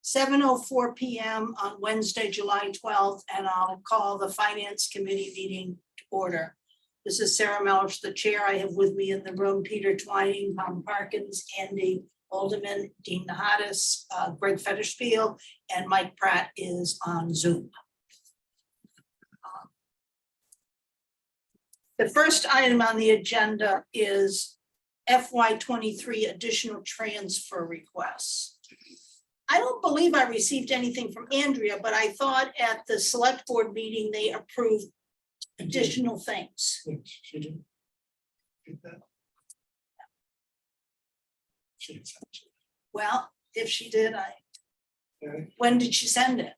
7:04 PM on Wednesday, July 12th, and I'll call the Finance Committee meeting to order. This is Sarah Melish, the chair. I have with me in the room Peter Twining, Tom Parkins, Andy Alderman, Dean Nahadas, Greg Fetterspiel, and Mike Pratt is on Zoom. The first item on the agenda is FY23 additional transfer requests. I don't believe I received anything from Andrea, but I thought at the select board meeting, they approved additional things. She did. Did that. She did send it to Well, if she did, you. Okay. when did she send it?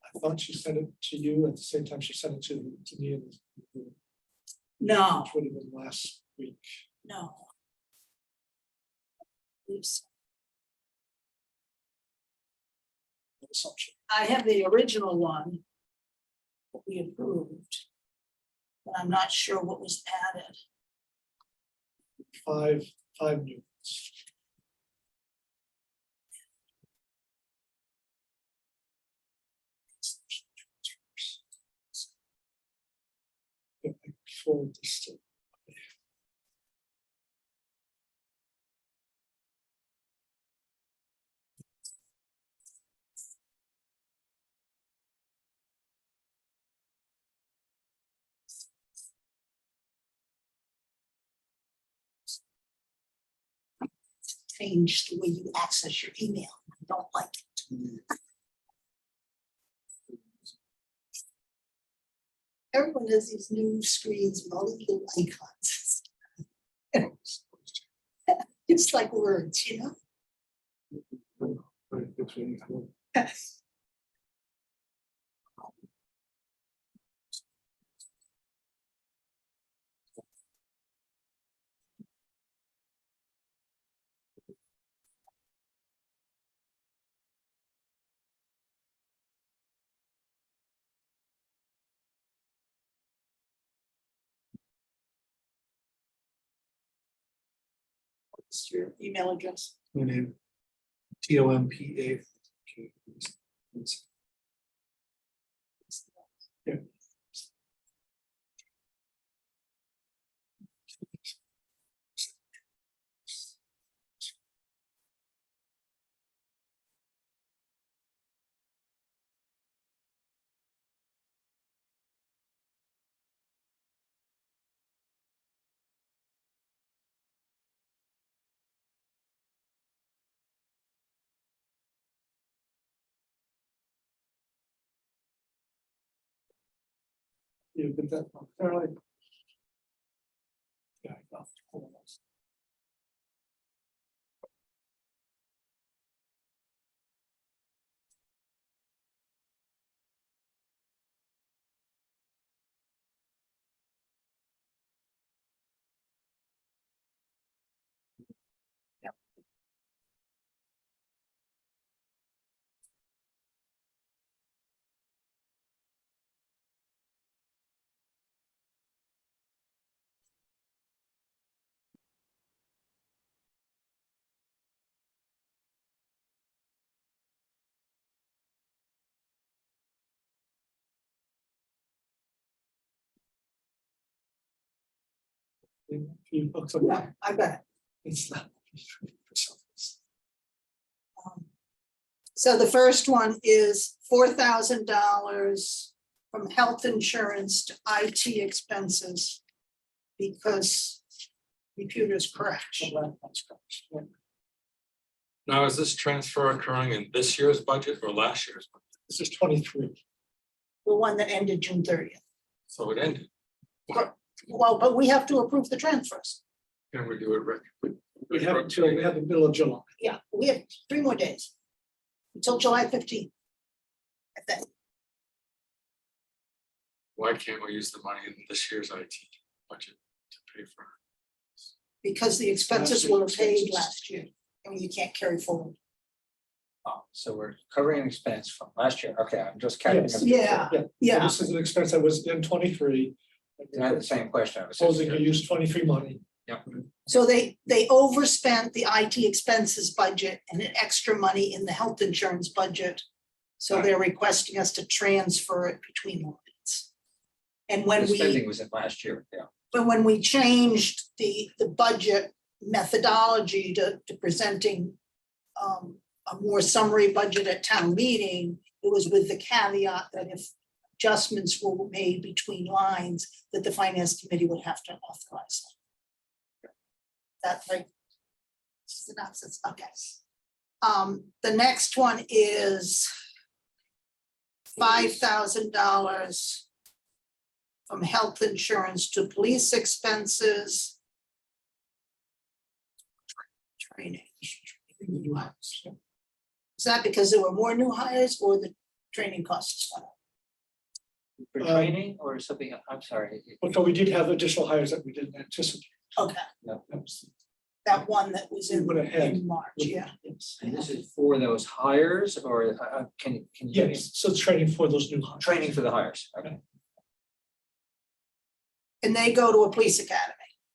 I thought she sent it to you at the same time she sent it to me, No, which would have been last week. no. Oops. Assumption. I have the original one that we approved, but I'm not sure what was added. Five new ones. Yeah, I forward this to. Change the way you access your email. I don't like it. Everyone has these new screens with all these little icons. It's like words, you know? Between. What's your email address? My name. TOMPA. Yeah. You get that one, Caroline? Yeah, I got it. Few books of Yeah, I got it. it's not. So the first one is $4,000 from health insurance to IT expenses because computers crash. Now, is this transfer occurring in this year's budget or last year's? Budget? This is 23. The one that ended June 30th. So it ended. Well, but we have to approve the transfers. Can we do it? We have until we have the middle of July. Yeah, we have 3 more days until July 15th. I think. Why can't we use the money in this year's IT budget to pay for it? Because the expenses were paid last year and you can't carry forward. Oh, so we're covering an expense from last year. Okay, I'm just counting. Yes. Yeah, So yeah. this is an expense that was in 23. I had the same question. I was Supposing you use 23 money, Yep. So they overspent the IT expenses budget and an extra money in the health insurance budget. So they're requesting us to transfer it between lines. And when The spending we, was in last year, yeah. but when we changed the budget methodology to presenting a more summary budget at town meeting, it was with the caveat that if adjustments were made between lines, that the finance committee would have to authorize them. That's like synopsis, okay. The next one is $5,000 from health insurance to police expenses. Training. New hires. Is that because there were more new hires or the training costs? For training or something, I'm sorry. But we did have additional hires that we didn't anticipate. Okay, That was- that one that was We went ahead. in March, yeah. Yes. And this is for those hires or can you? give me Yes, so it's training for those new hires. Training for the hires, okay. And they go to a police academy,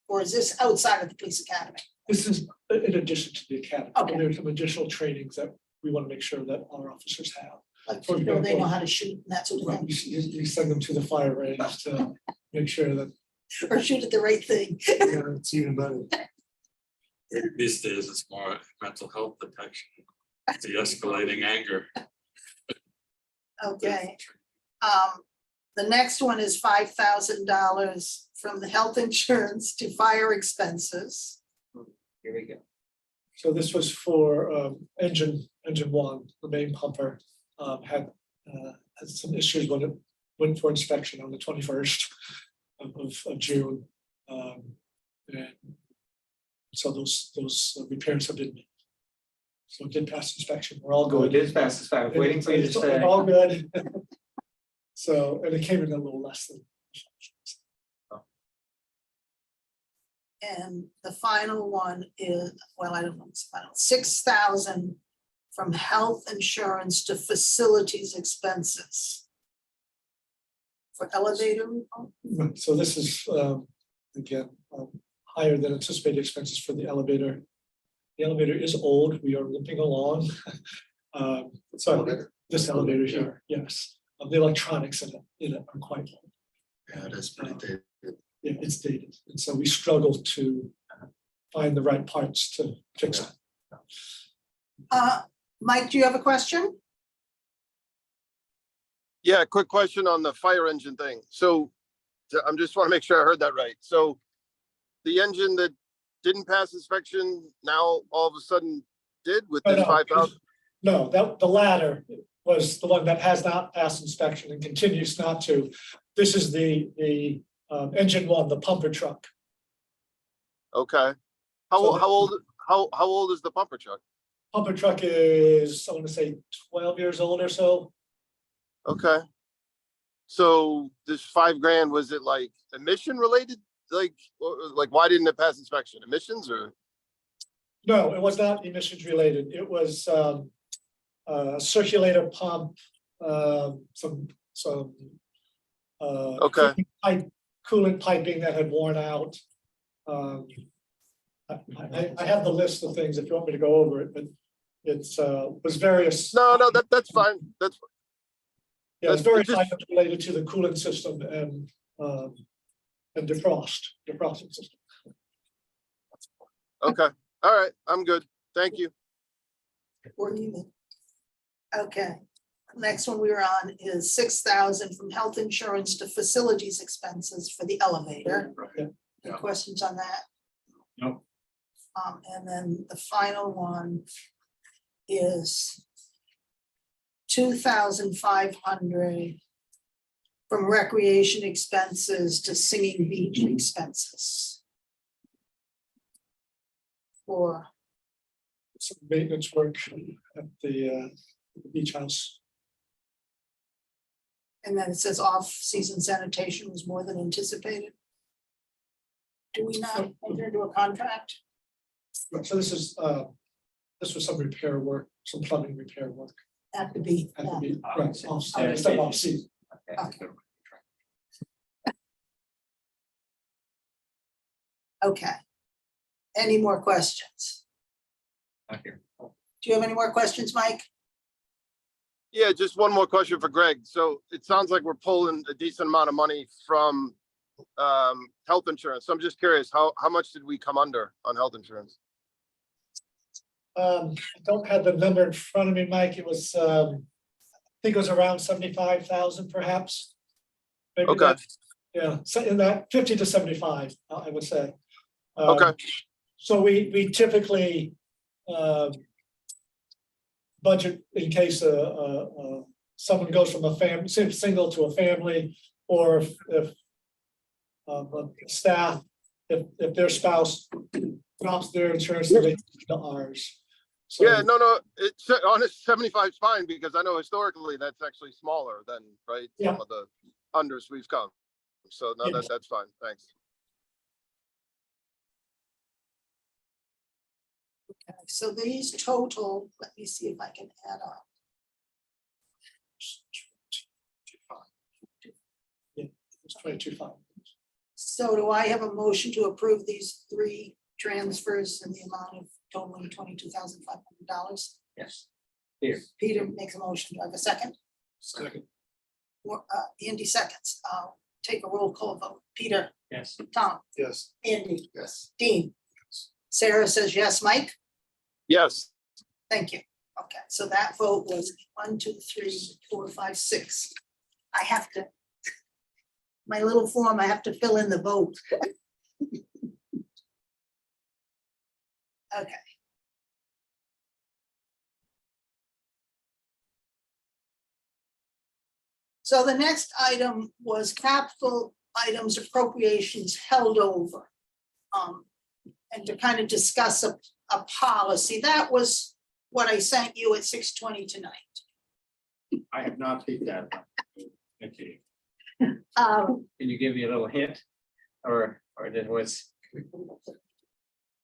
or is this outside of the police academy? This is in addition to the academy. Okay. There's some additional trainings that we want to make sure that our officers have. Like, For you know, they know example, how to shoot and that sort of Right, thing, you send them to the fire range to make sure that or shoot at the right thing. it's even better. These days, it's more mental health detection, de-escalating anger. Okay, the next one is $5,000 from the health insurance to fire expenses. Here we go. So this was for engine one, the main pumper, had some issues when it went for inspection on the 21st of June. And so those repairs have been, so it did pass inspection, we're all Oh, it good. is fast as fast. I was waiting for you to It's say. all good. So, and it came in a little less than. And the final one is, well, I don't know, it's final, 6,000 from health insurance to facilities expenses. For elevator, report? Right, so this is, again, higher than anticipated expenses for the elevator. The elevator is old, we are limping along. So this elevator here, yes, the electronics in it are quite old. Yeah, it is pretty dated. Yeah, it's dated, and so we struggle to find the right parts to fix it. Mike, do you have a question? Yeah, quick question on the fire engine thing. So I'm just want to make sure I heard that right. So the engine that didn't pass inspection now all of a sudden did with No, this no, 5,000? No, that the latter was the one that has not passed inspection and continues not to. This is the engine one, the pumper truck. Okay. So- How old is the pumper truck? Pumper truck is, I want to say 12 years old or so. Okay. So this $5,000, was it like emission related? Like why didn't it pass inspection? Emissions or? No, it was not emissions related. It was a circulator pump, some Okay. coolant piping that had worn out. I have the list of things if you want me to go over it, but it's was various. No, that's fine. That's Yeah, it's That's- very it just- items related to the coolant system and defrosting system. okay. All right. I'm good. Thank you. Or even? Okay, next one we were on is 6,000 from health insurance to facilities expenses for the elevator. Any Yeah. questions on that? No. And then the final one is 2,500 from recreation expenses to Singing Beach expenses. For, Some maintenance work at the beach house. and then it says off-season sanitation was more than anticipated. Do we not enter into a contract? Right, so this was some repair work, some plumbing repair work At the beach? at the Yeah. beach. Right, off, Sanitation. step off season. Okay. Okay. Any more questions? Thank you. Do you have any more questions, Mike? Yeah, just one more question for Greg. So it sounds like we're pulling a decent amount of money from health insurance. So I'm just curious, how much did we come under on health insurance? I don't have the number in front of me, Mike. It was, I think it was around 75,000 perhaps. Maybe Okay. that- Yeah, so in that 50 to 75, I would say. Okay. So we typically budget in case someone goes from a family, single to a family, or if staff, if their spouse drops their insurance, then they to ours. So, Yeah, no, it's honest, 75 is fine because I know historically that's actually smaller than, right? Yeah. Some of the unders we've come. So no, Yes. that's fine. Thanks. Okay, so these total, let me see if I can add up. Yeah, it's 22.5. So do I have a motion to approve these three transfers in the amount of totaling $22,500? Yes. Here. Peter makes a motion. Do I have a second? Second. Or, Andy seconds. Take a roll call vote. Peter, Yes. Tom, Yes. Andy, Yes. Dean. Sarah says yes. Mike? Yes, Thank you. Okay, so that vote was 1, 2, 3, 4, 5, 6. I have to, my little form, I have to fill in the vote. Okay. So the next item was capital items appropriations held over. And to kind of discuss a policy. That was what I sent you at 6:20 tonight. I have not picked that up. Okay. Um, Can you give me a little hint? Or it was,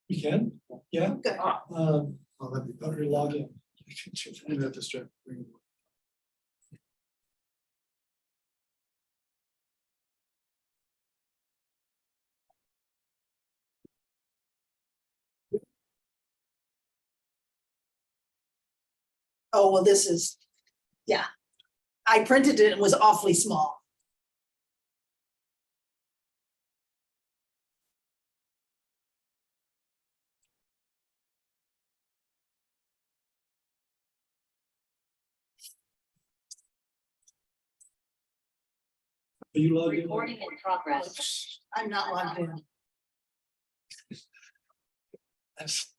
We can, yeah. okay. I'll let me better log in. And that distract. Oh, well, this is, yeah. I printed it, it was awfully small. Are you logged in? Recording in progress. I'm not logged in. That's-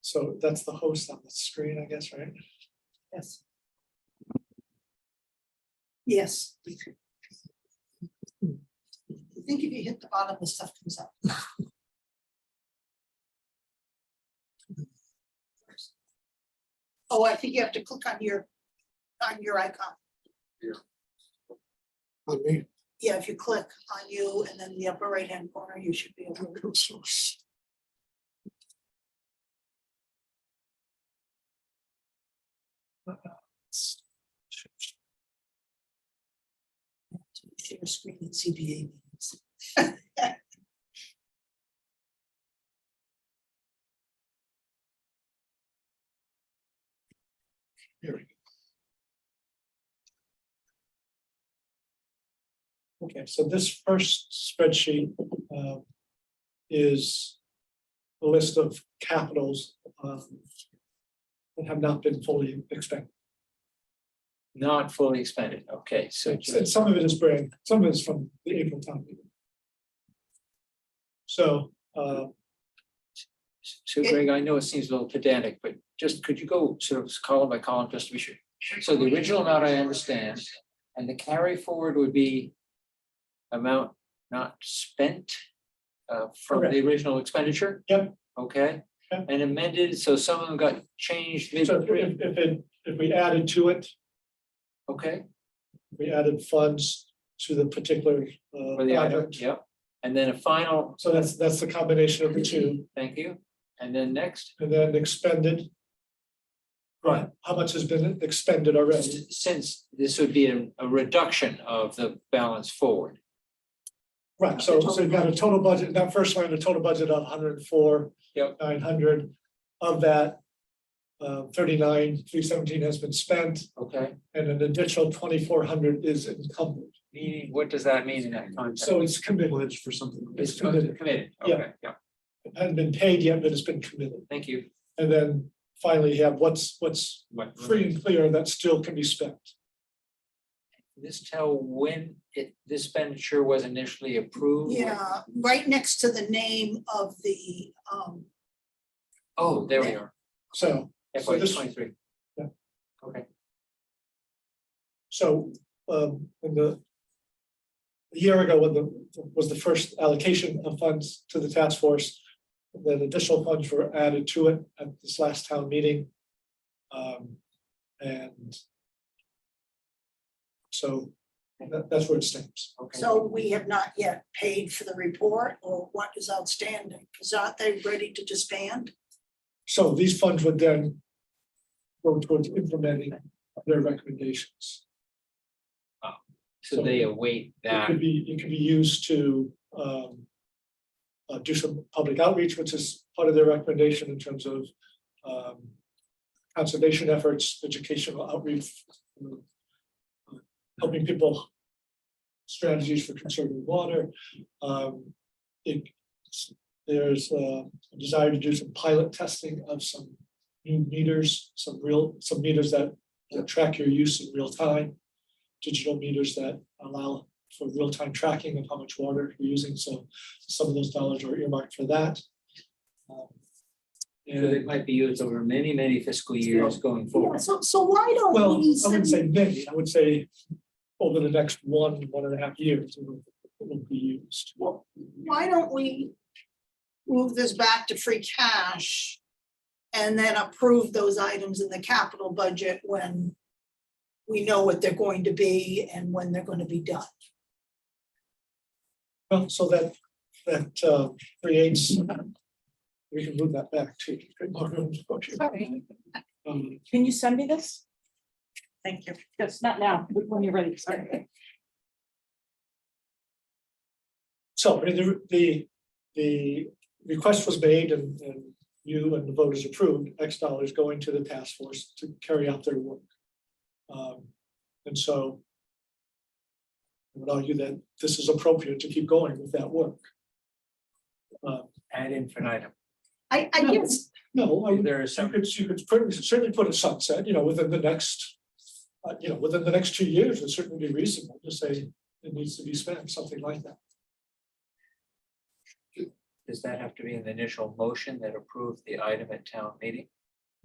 So that's the host on the screen, I guess, right? Yes. Yes. I think if you hit the bottom, the stuff comes up. Oh, I think you have to click on your icon. On me. Yeah, if you click on you and then the upper right hand corner, you should be able to. Source. Share screen and CBA meetings. Here we go. Okay, so this first spreadsheet is a list of capitals that have not been fully expended. not fully expended. Okay, so And some of it is brand, some of it is from the April town meeting. So So Greg, I know it seems a little pedantic, but just could you go sort of column by column just to be sure? So the original amount I understand, and the carry forward would be amount not spent from the original expenditure? Yep. Okay, Yep. and amended, so some of them got changed so midstream, if we added to it, okay? we added funds to the particular For the item, project. yep, and then a final, So that's the combination of the two, thank you, and then next, and then expended. Right, how much has been expended already? since this would be a reduction of the balance forward. Right, so you've got a total budget, that first line, a total budget of 104. Yep. 900, of that. 39,317 has been spent, Okay, and an additional 2,400 is encumbered, meaning, what does that mean in that context? so it's committed. For something. It's committed, Committed, Yeah. okay, yeah, it hasn't been paid yet, but it's been committed, thank you. and then finally you have what's What, free and clear that still can be spent. this tell when this expenditure was initially approved? Yeah, right next to the name of the, Oh, there we are, So, FY this- 23. Yeah. Okay, so, in a year ago, when was the first allocation of funds to the task force, then additional funds were added to it at this last town meeting. And so that's where it stands. okay. so we have not yet paid for the report, or what is outstanding? Because aren't they ready to disband? So these funds would then go towards implementing their recommendations. So they await It that, could be used to do some public outreach, which is part of their recommendation in terms of conservation efforts, educational outreach, helping people strategies for conserving water. There's a desire to do some pilot testing of some new meters, some meters that track your use in real time. Digital meters that allow for real-time tracking of how much water you're using, so some of those dollars are earmarked for that. so it And, might be used over many, many fiscal years going Yeah, forward. so why don't well, we I wouldn't send, say many, I would say over the next 1.5 years, it will be used. why don't we move this back to free cash and then approve those items in the capital budget when we know what they're going to be and when they're going to be done? Well, so that creates, we can move that back to. Um, Can you send me this? Thank you. Yes, not now, but when you're ready. Sorry. So I mean, the request was made and you and the voters approved X dollars going to the task force to carry out their work. And so I would argue that this is appropriate to keep going with that work. Ad infinitum. I guess, No, There is some, you could certainly put a sunset, within the next, within the next 2 years, it'd certainly be reasonable to say it needs to be spent, something like that. does that have to be an initial motion that approved the item at town meeting?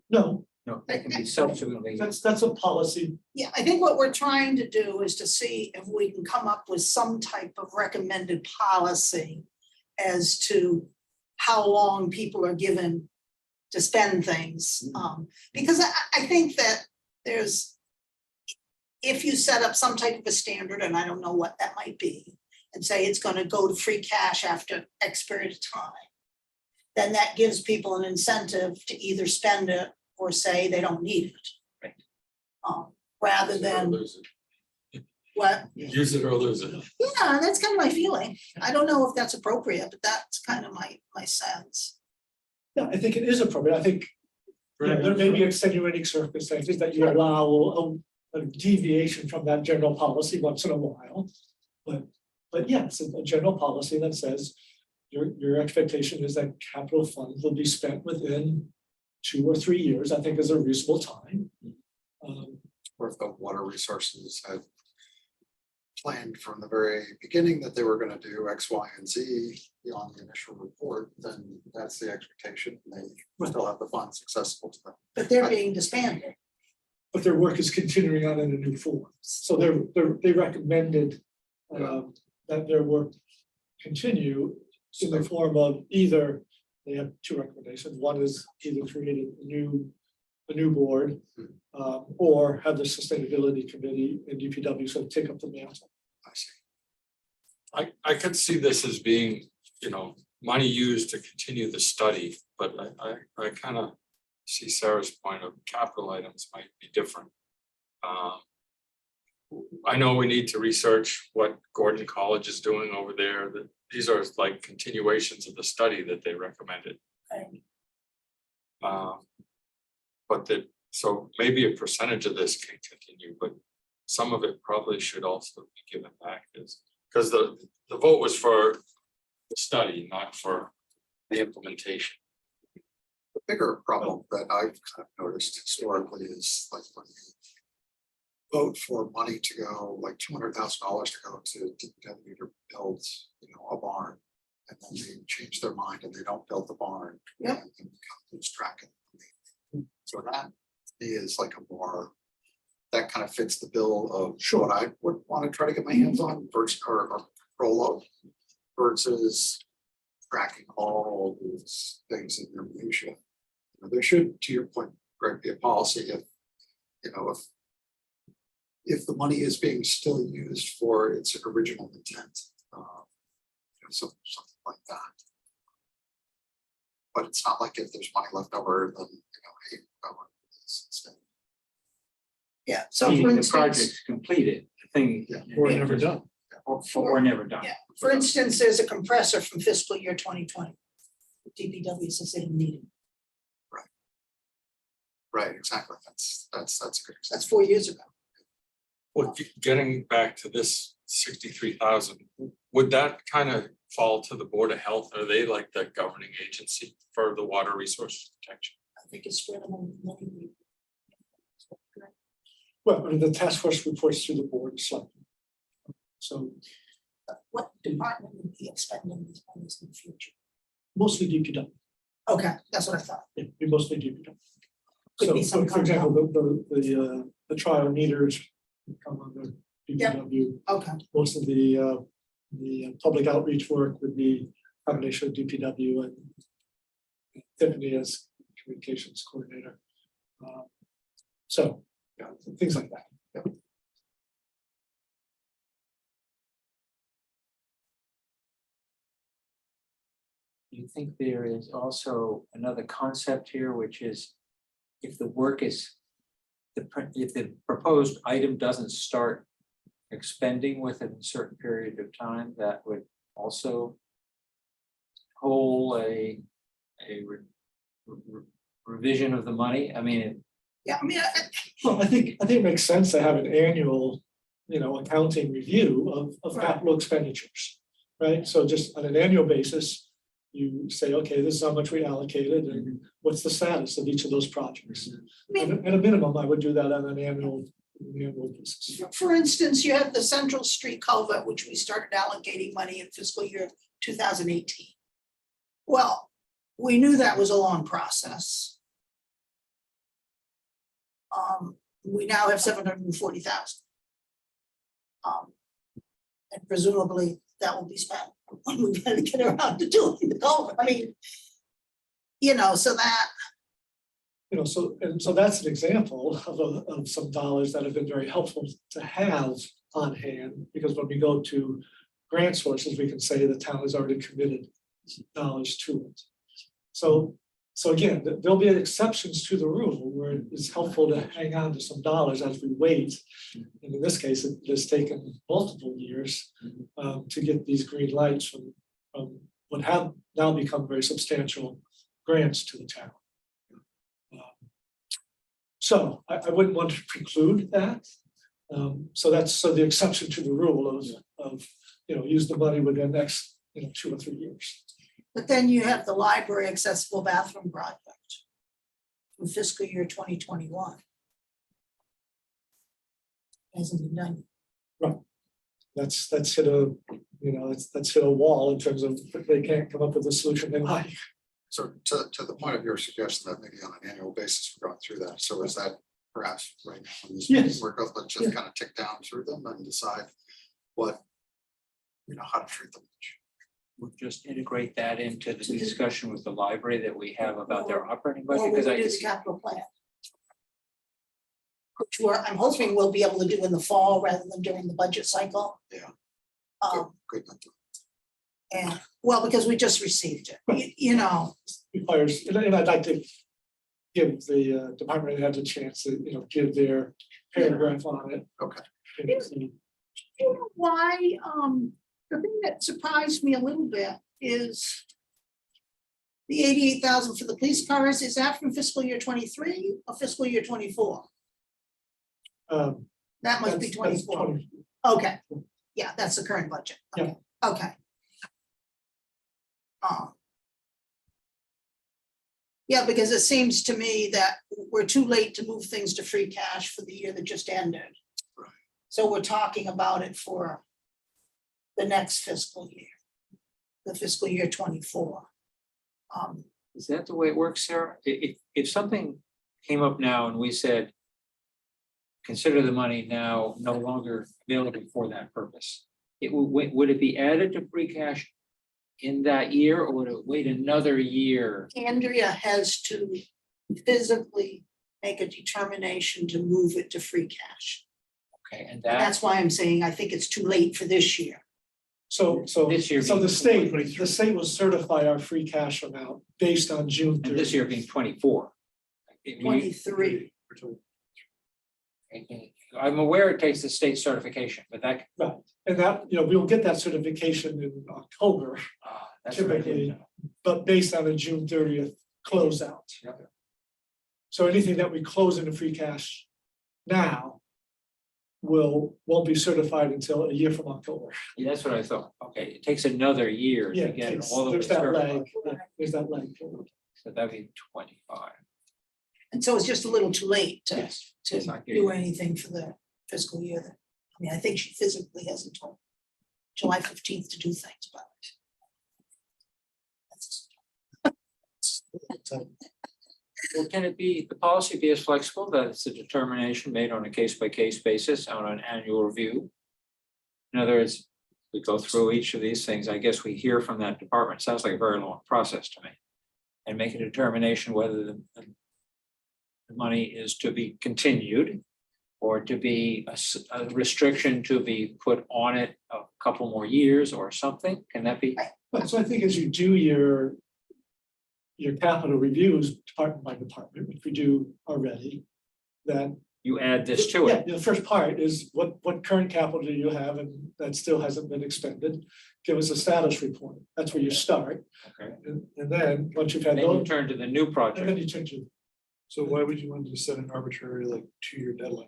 No, No, that can be subsequently. that's a policy. yeah, I think what we're trying to do is to see if we can come up with some type of recommended policy as to how long people are given to spend things. Because I think that there's, if you set up some type of a standard, and I don't know what that might be, and say it's gonna go to free cash after X period of time, then that gives people an incentive to either spend it or say they don't need it. Right. Rather Use it or than lose it. what, Use it or lose it. yeah, that's kind of my feeling. I don't know if that's appropriate, but that's kind of my sense. Yeah, I think it is appropriate. I think there may be extenuating circumstances that you allow a deviation from that general policy once in a while. But yes, a general policy that says your expectation is that capital funds will be spent within 2 or 3 years, I think is a reasonable time. Or if the water resources had planned from the very beginning that they were gonna do X, Y, and Z beyond the initial report, then that's the expectation. and They still have the funds accessible to them. But they're being disbanded. But their work is continuing on in a new form. So they recommended that their work continue in the form of either, they have 2 recommendations. One is either create a new board or have the sustainability committee and DPW sort of take up the mantle. I see. I could see this as being, money used to continue the study, but I kind of see Sarah's point of capital items might be different. I know we need to research what Gordon College is doing over there, that these are like continuations of the study that they recommended. Okay. But so maybe a percentage of this can continue, but some of it probably should also be given back, because the vote was for the study, not for the implementation. The bigger problem that I've kind of noticed historically is like when you vote for money to go, like $200,000 to go to DPW to build, a barn. And then they change their mind and they don't build the barn. Yep. And we lose track of it. So that to me is like a more, that kind of fits the bill of what I would want to try to get my hands on versus or control of versus tracking all these things in their minutia. There should, to your point, Greg, be a policy if the money is being still used for its original intent, something like that. But it's not like if there's money left over, then hey, I want this instead. Yeah, so Meaning for the instance, project's completed, the thing. Yeah. Or never done. Or never done. yeah, for instance, there's a compressor from fiscal year 2020. DPW says they didn't need it. Right, exactly. That's a good example. That's 4 years ago. Well, getting back to this 63,000, would that kind of fall to the Board of Health? Are they like the governing agency for the water resource protection? I think it's spread among many. Well, I mean, the task force reports to the board, so. So What department would be expending these funds in the future? mostly DPW, Okay, that's what I thought. yeah, we mostly DPW. Could So be some for example, kind the trial meters come under Yep. DPW. Okay, Most of the public outreach work would be a combination of DPW and Tiffany as communications coordinator. So, yeah, things like that. Yeah. Do you think there is also another concept here, which is if the work is, if the proposed item doesn't start expending within a certain period of time, that would also hold a revision of the money? I mean, yeah, I mean, Well, I think it makes sense to have an annual, accounting review of Right. capital expenditures, right? So just on an annual basis, you say, okay, this is how much we allocated and what's the status of each of those projects. At a minimum, I would do that on an annual basis. for instance, you have the Central Street culvert, which we started allocating money in fiscal year 2018. Well, we knew that was a long process. We now have 740,000. And presumably that will be spent when we get around to doing the culvert. I mean, so that, So that's an example of some dollars that have been very helpful to have on hand, because when we go to grant sources, we can say the town has already committed dollars to it. So again, there'll be exceptions to the rule where it's helpful to hang on to some dollars as we wait. And in this case, it has taken multiple years to get these green lights from what have now become very substantial grants to the town. So I wouldn't want to preclude that. So that's the exception to the rule of use the money within the next 2 or 3 years. but then you have the library accessible bathroom project from fiscal year 2021. Hasn't been done. That's hit a that's hit a wall in terms of they can't come up with a solution they like. So to the point of your suggestion that maybe on an annual basis, we're going through that. So is that perhaps right now in this Yes. work, let's just kind of tick down through them and decide what, how to treat them. we'll just integrate that into the discussion with the library that we have about their operating Or budget, we because do I the just, capital plan. Which I'm hoping we'll be able to do in the fall rather than during the budget cycle. Yeah. Um, Good. and, well, because we just received it, Requires, and I'd like to give the department heads a chance to give their paragraph on it. Okay. You know why, the thing that surprised me a little bit is the 88,000 for the police cars, is that from fiscal year 23 or fiscal year 24? That must be That's 24. 20. Okay, yeah, that's the current budget. Okay, okay. Yeah, because it seems to me that we're too late to move things to free cash for the year that just ended. Right. So we're talking about it for the next fiscal year, the fiscal year 24. Is that the way it works, Sarah? If something came up now and we said, consider the money now no longer available for that purpose, would it be added to free cash in that year, or would it wait another year? Andrea has to physically make a determination to move it to free cash. Okay, and And that, that's why I'm saying I think it's too late for this year. So This year the being state will certify our free cash amount based on June. and this year 30th. being 24. 23. I'm aware it takes the state certification, but that, Right, and that, we will get that certification in October, that's what I didn't typically, know. but based on a June 30th closeout. Yep. So anything that we close into free cash now won't be certified until a year from October. Yeah, that's what I thought. Okay, it takes another year Yeah, to get it it's- all the way there's that certified. lag, there's that lag. So that'd be 25. And so it's just a little too late to, Yes. to yes, I hear do you. anything for the fiscal year. I mean, I think she physically has until July 15th to do things, but. Well, can it be, the policy be as flexible that it's a determination made on a case-by-case basis on an annual review? In other words, we go through each of these things, I guess we hear from that department, sounds like a very long process to me. And make a determination whether the money is to be continued or to be a restriction to be put on it a couple more years or something, can that be? But so I think as you do your capital reviews, department by department, which we do already, then. You add this to Yeah, it, the first part is what current capital do you have and that still hasn't been expended? Give us a status report. That's where you start. okay? And then, once you've had Then you those, turn to the new and then project. you change it. So why would you want to set an arbitrary, like, 2-year deadline?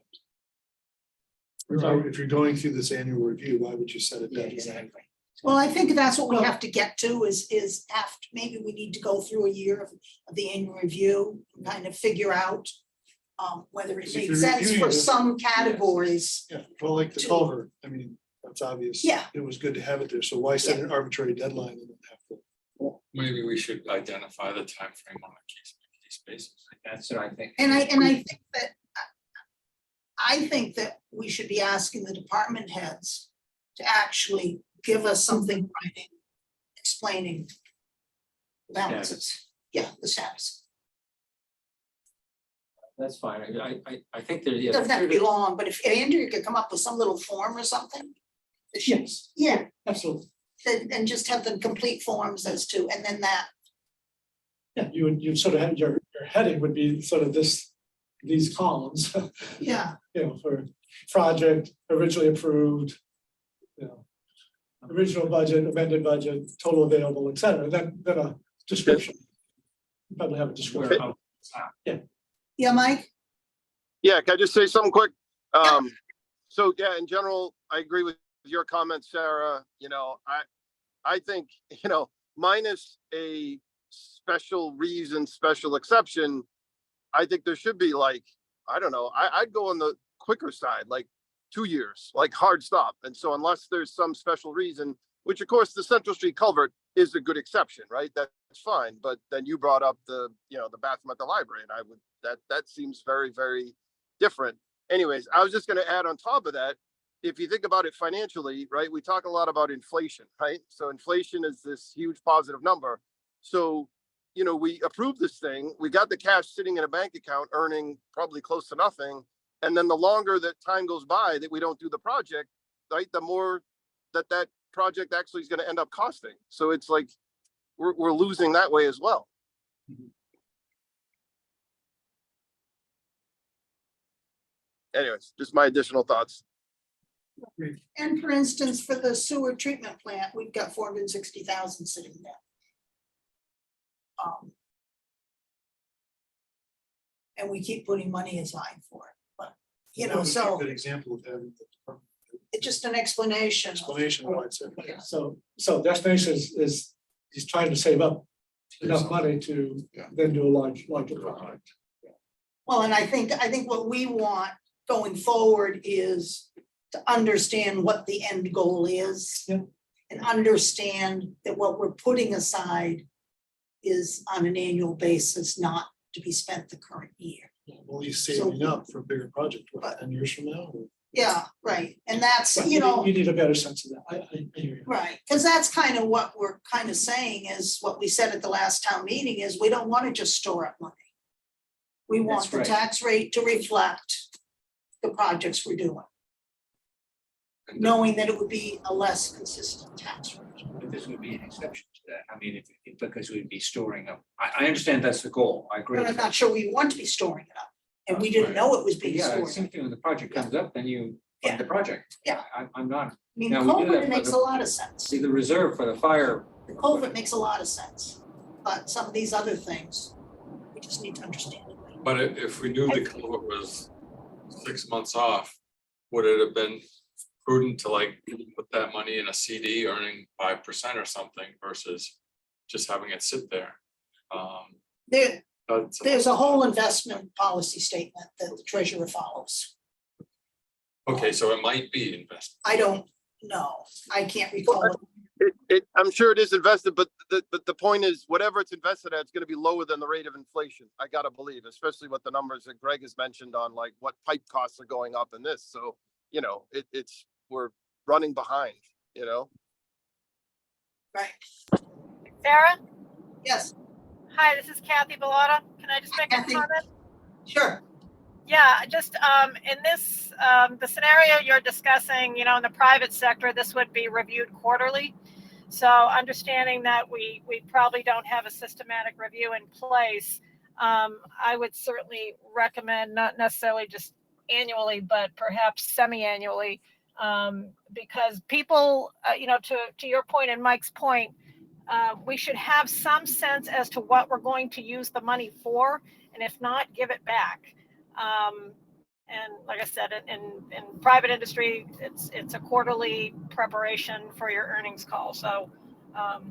If you're going through this annual review, why would you set it Yeah, that exactly. Well, I think that's what we have to get to is after, maybe we need to go through a year of the annual review, and kind of figure out whether it If makes you're sense reviewing for it- some categories. Yeah, well, like the To- culvert, I mean, that's obvious. Yeah. It was good to have it there, so why set an arbitrary deadline and then have to? Maybe we should identify the time frame on a case by case basis. That's what I think. And I think that we should be asking the department heads to actually give us something writing, explaining the balances. Yeah, the status. That's fine. I think there, yeah. Doesn't have to be long, but if Andrew could come up with some little form or something. that should- Yes, Yeah, absolutely. and just have them complete forms as to, and then that, Yeah, you sort of have, your heading would be sort of these columns, yeah, for project originally approved. Original budget, amended budget, total available, et cetera, then a description. You Probably have a description. yeah, Mike? Yeah, can I just say something quick? So yeah, in general, I agree with your comments, Sarah. I think, minus a special reason, special exception, I think there should be like, I don't know, I'd go on the quicker side, like 2 years, like hard stop. And so unless there's some special reason, which of course the Central Street culvert is a good exception, right? That's fine. But then you brought up the bathroom at the library, and I would, that seems very, very different. Anyways, I was just going to add on top of that, if you think about it financially, right, we talk a lot about inflation, right? So inflation is this huge positive number. So, we approved this thing, we got the cash sitting in a bank account earning probably close to nothing. And then the longer that time goes by that we don't do the project, right, the more that project actually is going to end up costing. So it's like we're losing that way as well. Anyways, just my additional thoughts. And for instance, for the sewer treatment plant, we've got 460,000 sitting there. And we keep putting money aside for it, but, you know, so Good example of having the it's just an explanation. of- explanation of why it's there. Yeah. So the explanation is he's trying to save up enough money to Yeah. then do a larger project. Well, and I think what we want going forward is to understand what the end goal is. Yeah. And understand that what we're putting aside is on an annual basis, not to be spent the current year. Well, he's saving up for a bigger project, what, 10 years from now? Yeah, right, and that's, you know, You need a better sense of that. I hear you. right, because that's kind of what we're kind of saying is what we said at the last town meeting is we don't want to just store up money. We want That's the right. tax rate to reflect the projects we're doing, knowing that it would be a less consistent tax rate. But this would be an exception to that. I mean, because we'd be storing up, I understand that's the goal. I agree. But I'm with that. not sure we want to be storing it up, and we didn't know it was being Yeah, stored. it's something when the project comes up, then you Yeah. fund the project. Yeah. I'm not, I mean, Now, we do that culvert for makes the- a lot of sense. see the reserve for the fire. The culvert makes a lot of sense, but some of these other things, we just need to understand. But if we knew the culvert was 6 months off, would it have been prudent to like put that money in a CD earning 5% or something versus just having it sit there? There's a whole investment policy statement that the treasurer follows. Okay, so it might be invested. I don't know, I can't recall. I'm sure it is invested, but the point is, whatever it's invested at, it's gonna be lower than the rate of inflation. I gotta believe, especially with the numbers that Greg has mentioned on like what pipe costs are going up in this. So, you know, we're running behind, you know? Right, Sarah? yes, Hi, this is Kathy Bellata. Can I just make a Kathy. comment? sure, Yeah, just in this, the scenario you're discussing, you know, in the private sector, this would be reviewed quarterly. So understanding that we probably don't have a systematic review in place, I would certainly recommend not necessarily just annually, but perhaps semi-annually, because people, you know, to your point and Mike's point, we should have some sense as to what we're going to use the money for, and if not, give it back. And like I said, in private industry, it's a quarterly preparation for your earnings call. So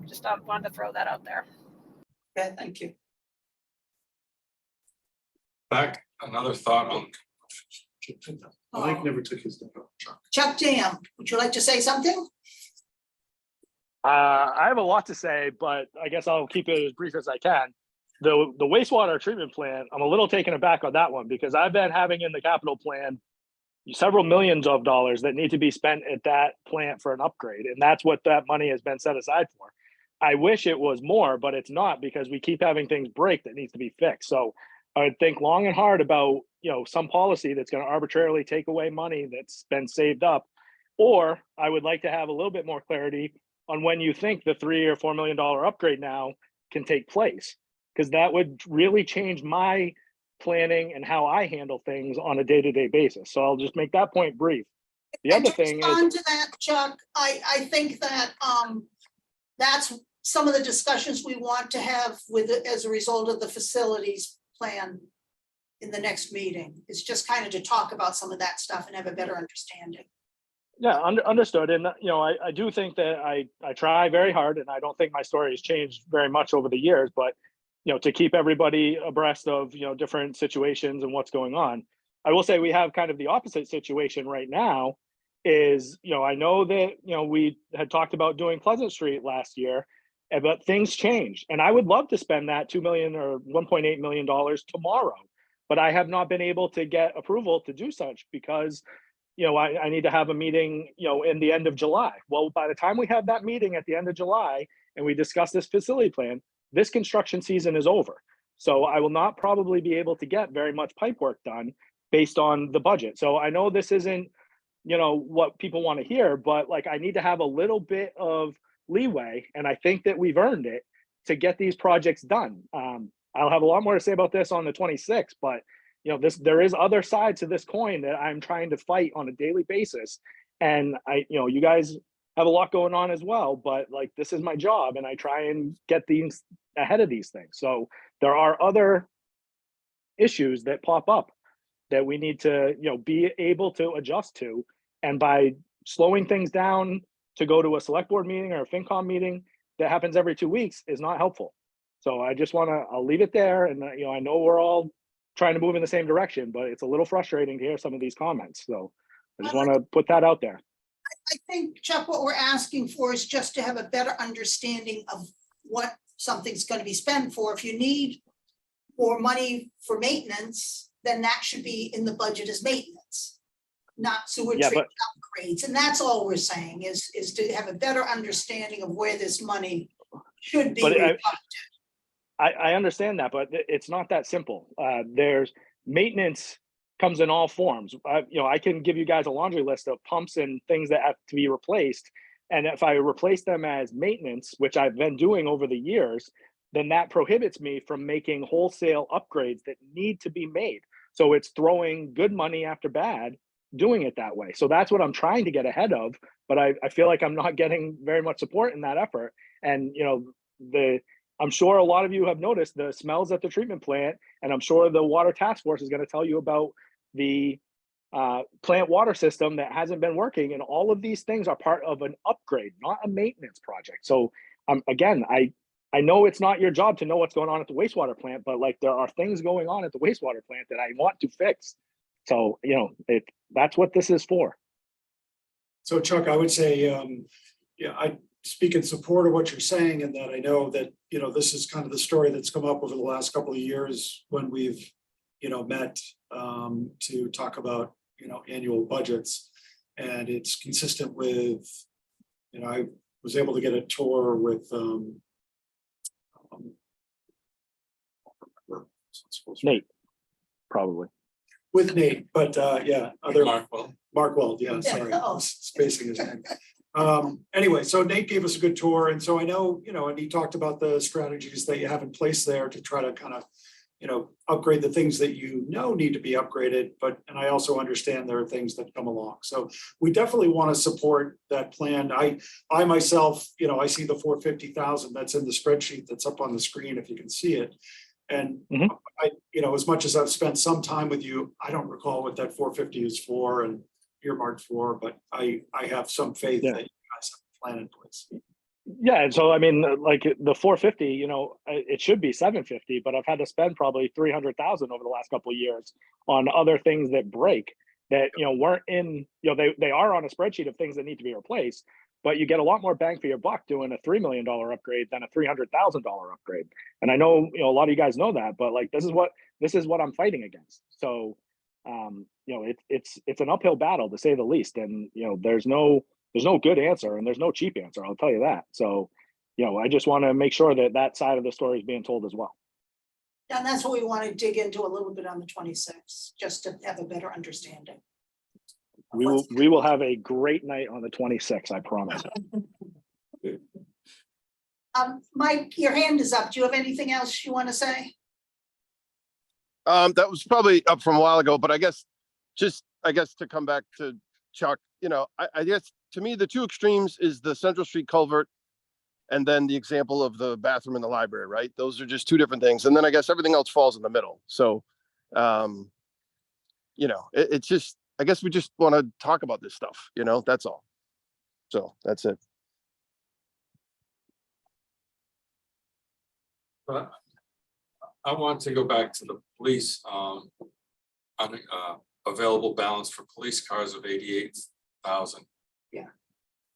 just wanted to throw that out there. okay, thank you. Back, another thought on, Mike never took his. Chuck Jam, would you like to say something? I have a lot to say, but I guess I'll keep it as brief as I can. The wastewater treatment plant, I'm a little taken aback on that one because I've been having in the capital plan several millions of dollars that need to be spent at that plant for an upgrade, and that's what that money has been set aside for. I wish it was more, but it's not because we keep having things break that needs to be fixed. So I would think long and hard about, you know, some policy that's going to arbitrarily take away money that's been saved up, or I would like to have a little bit more clarity on when you think the $3 or $4 million upgrade now can take place, because that would really change my planning and how I handle things on a day-to-day basis. So I'll just make that point brief. The And other to thing is, respond to that, Chuck, I think that that's some of the discussions we want to have with it as a result of the facilities plan in the next meeting. It's just kind of to talk about some of that stuff and have a better understanding. yeah, understood. And, you know, I do think that I try very hard, and I don't think my story has changed very much over the years, but, you know, to keep everybody abreast of, you know, different situations and what's going on. I will say we have kind of the opposite situation right now is, you know, I know that, you know, we had talked about doing Pleasant Street last year, but things changed. And I would love to spend that $2 million or $1.8 million tomorrow, but I have not been able to get approval to do such because, you know, I need to have a meeting, you know, in the end of July. Well, by the time we have that meeting at the end of July and we discuss this facility plan, this construction season is over. So I will not probably be able to get very much pipe work done based on the budget. So I know this isn't, you know, what people want to hear, but like I need to have a little bit of leeway, and I think that we've earned it to get these projects done. I'll have a lot more to say about this on the 26th, but you know, there is other side to this coin that I'm trying to fight on a daily basis. And you guys have a lot going on as well, but like, this is my job and I try and get these ahead of these things. So there are other issues that pop up that we need to, be able to adjust to. And by slowing things down to go to a select board meeting or a FinCom meeting that happens every 2 weeks is not helpful. So I just I'll leave it there. And, I know we're all trying to move in the same direction, but it's a little frustrating to hear some of these comments. So I just want to put that out there. I think, Chuck, what we're asking for is just to have a better understanding of what something's going to be spent for. If you need more money for maintenance, then that should be in the budget as maintenance, not sewer Yeah, treatment upgrades. And that's all we're saying is to have a better understanding of where this money should be. But refunded. I understand that, but it's not that simple. There's maintenance comes in all forms. I can give you guys a laundry list of pumps and things that have to be replaced. And if I replace them as maintenance, which I've been doing over the years, then that prohibits me from making wholesale upgrades that need to be made. So it's throwing good money after bad, doing it that way. So that's what I'm trying to get ahead of, but I feel like I'm not getting very much support in that effort. And, I'm sure a lot of you have noticed the smells at the treatment plant, and I'm sure the water task force is going to tell you about the plant water system that hasn't been working. And all of these things are part of an upgrade, not a maintenance project. So again, I know it's not your job to know what's going on at the wastewater plant, but like there are things going on at the wastewater plant that I want to fix. So, that's what this is for. So Chuck, I would say, I speak in support of what you're saying, and that I know that, this is kind of the story that's come up over the last couple of years when we've, met to talk about, annual budgets. And it's consistent with, I was able to get a tour with Nate, probably. with Nate, but other Markwell. Mark Weld, yeah, sorry, I was spacing his name. Anyway, so Nate gave us a good tour, and so I know, and he talked about the strategies that you have in place there to try to kind of, upgrade the things that need to be upgraded, and I also understand there are things that come along. So we definitely want to support that plan. I myself, I see the 450,000 that's in the spreadsheet that's up on the screen, if you can see it. And I, as much as I've spent some time with you, I don't recall what that 450 is for and earmarked for, but I have some faith that you guys have a plan in place. Yeah, and so I mean, like the 450, it should be 750, but I've had to spend probably 300,000 over the last couple of years on other things that break that weren't in. They are on a spreadsheet of things that need to be replaced, but you get a lot more bang for your buck doing a $3 million upgrade than a $300,000 upgrade. And I know a lot of you guys know that, but like this is what I'm fighting against. So it's an uphill battle to say the least, and there's no good answer and there's no cheap answer, I'll tell you that. So I just want to make sure that side of the story is being told as well. And that's what we want to dig into a little bit on the 26th, just to have a better understanding. We will have a great night on the 26th, I promise. Mike, your hand is up. Do you have anything else you want to say? That was probably up from a while ago, but I guess to come back to Chuck, I guess to me, the two extremes is the Central Street culvert and then the example of the bathroom in the library, right? Those are just two different things. And then I guess everything else falls in the middle. So, it's just, I guess we just want to talk about this stuff, that's all. So that's it. But I want to go back to the police, available balance for police cars of 88,000. Yeah.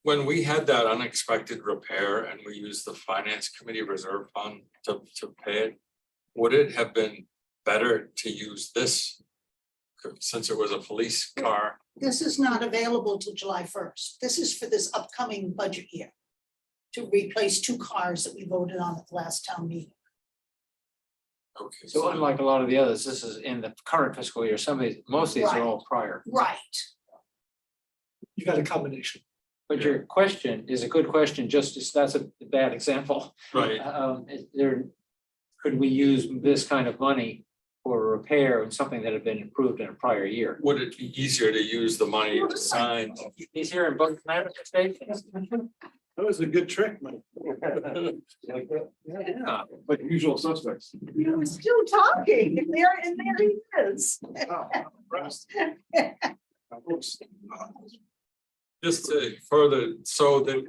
When we had that unexpected repair and we used the finance committee reserve fund to pay it, would it have been better to use this since it was a police car? This is not available till July 1st. This is for this upcoming budget year to replace 2 cars that we voted on at the last town meeting. Okay, So unlike a lot of the others, this is in the current fiscal year. Most of these are all prior. Right. You got a combination. But your question is a good question, that's a bad example. right, Could we use this kind of money for a repair and something that had been improved in a prior year. Would it be easier to use the money to sign? He's here in both United States. That was a good trick, Mike. Yeah. Like usual suspects. You were still talking, and there he is. Just to further, so that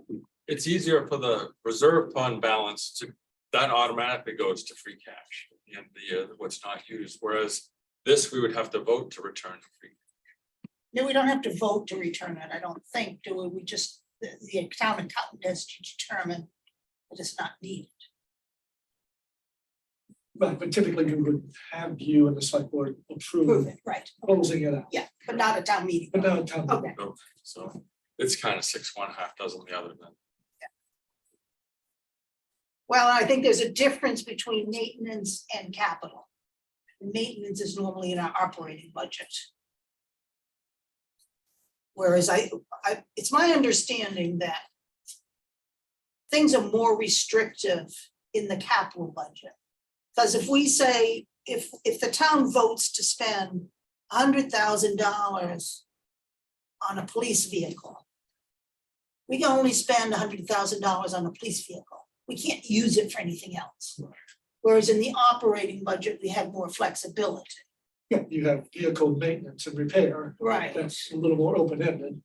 it's easier for the reserve fund balance to, that automatically goes to free cash. And what's not used, whereas this, we would have to vote to return to free. No, we don't have to vote to return it, I don't think, do we? We just, the town accountant has to determine that it's not needed. Right, but typically we would have you and the select board Prove approve it, right, closing it out, yeah, but not a town meeting. but now town. Okay, So it's kind of 6 1, half dozen the other then. well, I think there's a difference between maintenance and capital. Maintenance is normally in our operating budget. Whereas it's my understanding that things are more restrictive in the capital budget. Because if we say, if the town votes to spend $100,000 on a police vehicle, we can only spend $100,000 on a police vehicle. We can't use it for anything else. Whereas in the operating budget, we have more flexibility. Yeah, you have vehicle maintenance and repair, Right. that's a little more open-ended.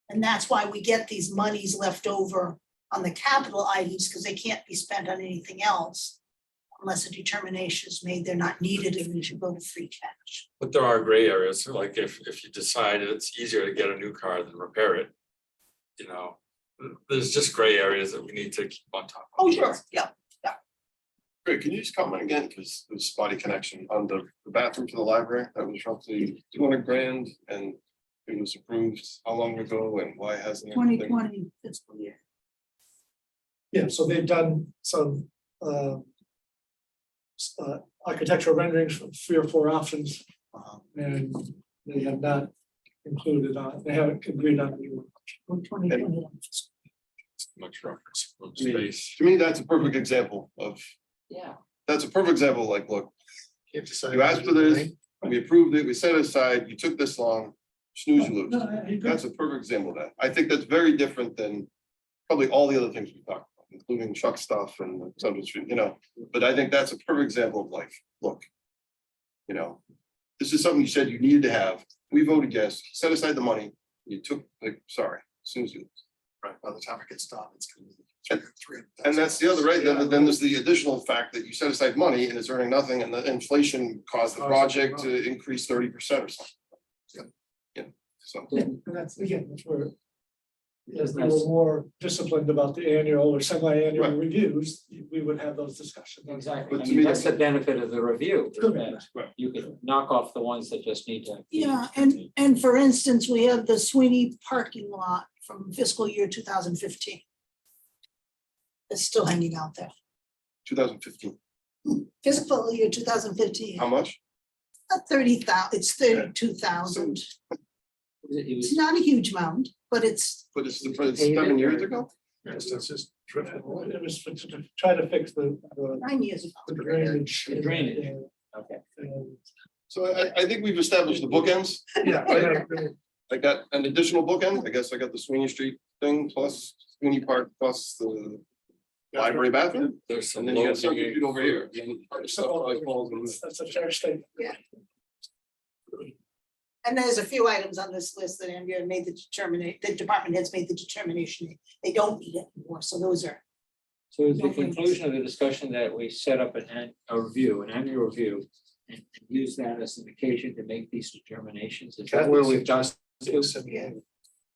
And that's why we get these monies left over on the capital items, because they can't be spent on anything else. Unless a determination is made, they're not needed and we should go to free cash. But there are gray areas, so like if you decide it's easier to get a new car than repair it. You know, there's just gray areas that we need to keep on top of. Oh, sure, yeah. Great, can you just comment again, because it was spotty connection on the bathroom for the library, that was roughly 200 grand and it was approved how long ago and why hasn't it been? 2020 fiscal year. Yeah, so they've done some architectural renderings from 3 or 4 options. And they have not included on, they haven't agreed on the one. 2021. Much reference from I mean, space. to me, that's a perfect example of, Yeah. that's a perfect example, like, look, You you asked for this, we approved it, we set it aside, you took this long, snooze you lose. No, I agree. That's a perfect example of that. I think that's very different than probably all the other things we talked about, including truck stuff and some street, you know, but I think that's a perfect example of like, look. You know, this is something you said you needed to have. We voted yes, set aside the money, you took, like, sorry, snooze you lose. Right, by the time it gets done, it's gonna be. And that's the other, right, then there's the additional fact that you set aside money and it's earning nothing and the inflation caused the project to increase 30% or something. Yeah, so. And that's, again, that's where. Yes, If we were that's- more disciplined about the annual or semi-annual Right. reviews, we would have those discussions. Exactly. But I to mean, me, that's the benefit of the review. is that Right. You can knock off the ones that just need to. Yeah, and for instance, we have the Sweeney parking lot from fiscal year 2015. It's still hanging out there. 2015, Fiscal year 2015, how much? 30,000, it's 32,000. It It's was, not a huge amount, but it's, But it's 7 years ago? It's just driven. It was to try to fix the 9 years ago. the drainage. The drainage. okay. And- So I think we've established the bookends, Yeah. I got an additional bookend, I guess I got the Sweeney Street thing plus Sweeney Park plus the library bathroom. There's some And then you low got Circuit hanging. Street over here. Stuff probably falls in this. That's a fair statement. And there's a few items on this list that Andrea made the department heads made the determination, they don't need it anymore, so those are. So is the conclusion of the discussion that we set up an annual review, and use that as an occasion to make these determinations? Is that where we've done?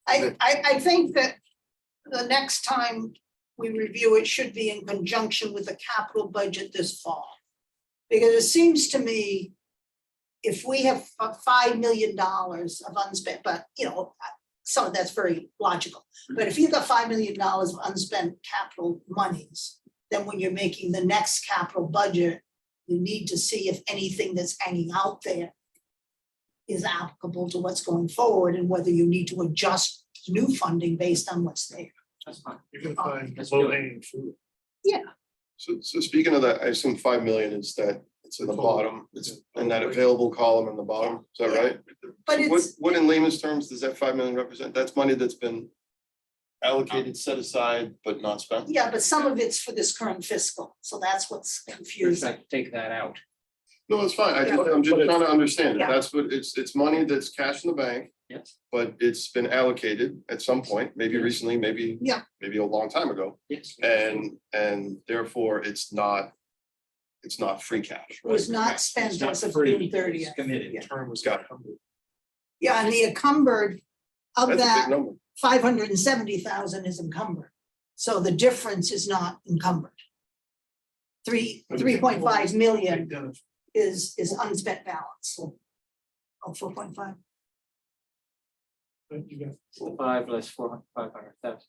I think that the next time we review it should be in conjunction with the capital budget this fall. Because it seems to me, if we have $5 million of unspent, but some of that's very logical. But if you've got $5 million of unspent capital monies, then when you're making the next capital budget, you need to see if anything that's hanging out there is applicable to what's going forward and whether you need to adjust new funding based on what's there. That's fine. You can find Let's low do it. hanging fruit. So speaking of that, I assume 5 million is that It's in the bottom, it's in that available column in the bottom, is that Yeah. right? But So it's, what in layman's terms does that 5 million represent? That's money that's been allocated, set aside, but not spent? yeah, but some of it's for this current fiscal, so that's what's First, confusing. I take that out. No, it's fine. Yeah. I'm just trying to understand it. Yeah. That's what, it's money that's cash in the bank, Yes, but it's been allocated at some point, maybe recently, maybe. Yeah. Maybe a long time ago, yes. and therefore it's not free cash. It was right? not spent It's not as of free, June it's 30th. committed. Yeah. Term was got. Yeah, and the encumbered, of That's a big that, number. 570,000 is encumbered. So the difference is not encumbered. 3.5 million is unspent balance. Oh, 4.5. But you got, 5 less 500,000.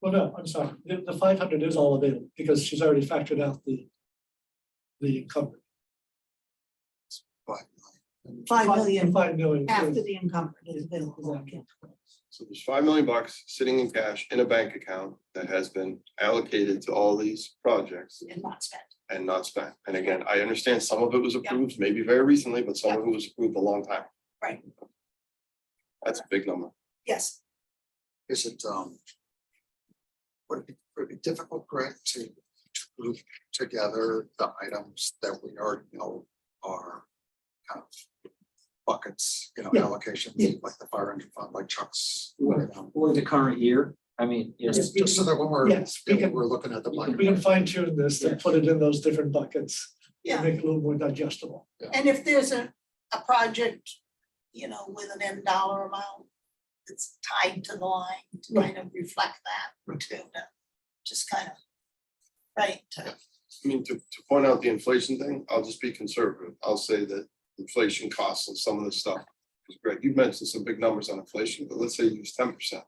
well, no, I'm sorry, the 500 is all available because she's already factored out the encumbered. 5 million 5 million. after the encumbered is available. So there's 5 million bucks sitting in cash in a bank account that has been allocated to all these projects And not spent. and not spent. And again, I understand some of it was approved, maybe very recently, but some of it was approved a long time. Right. That's a big number. Yes, Is it, would it be difficult, Greg, to group together the items that we already know are kind of buckets, Yeah. allocations, Yeah. like the fire engine fund, like Chuck's. Right. Or the current year, I mean, yes. Just so that when we're, Yes, we can- we're looking at the budget. We can fine tune this and put it in those different buckets. yeah. And make it a little more digestible. And if there's a project, with an end dollar amount, it's tied to the line to kind of reflect that too, to just kind of, right? I mean, to point out the inflation thing, I'll just be conservative. I'll say that inflation costs of some of this stuff. Because Greg, you mentioned some big numbers on inflation, but let's say you use 10%.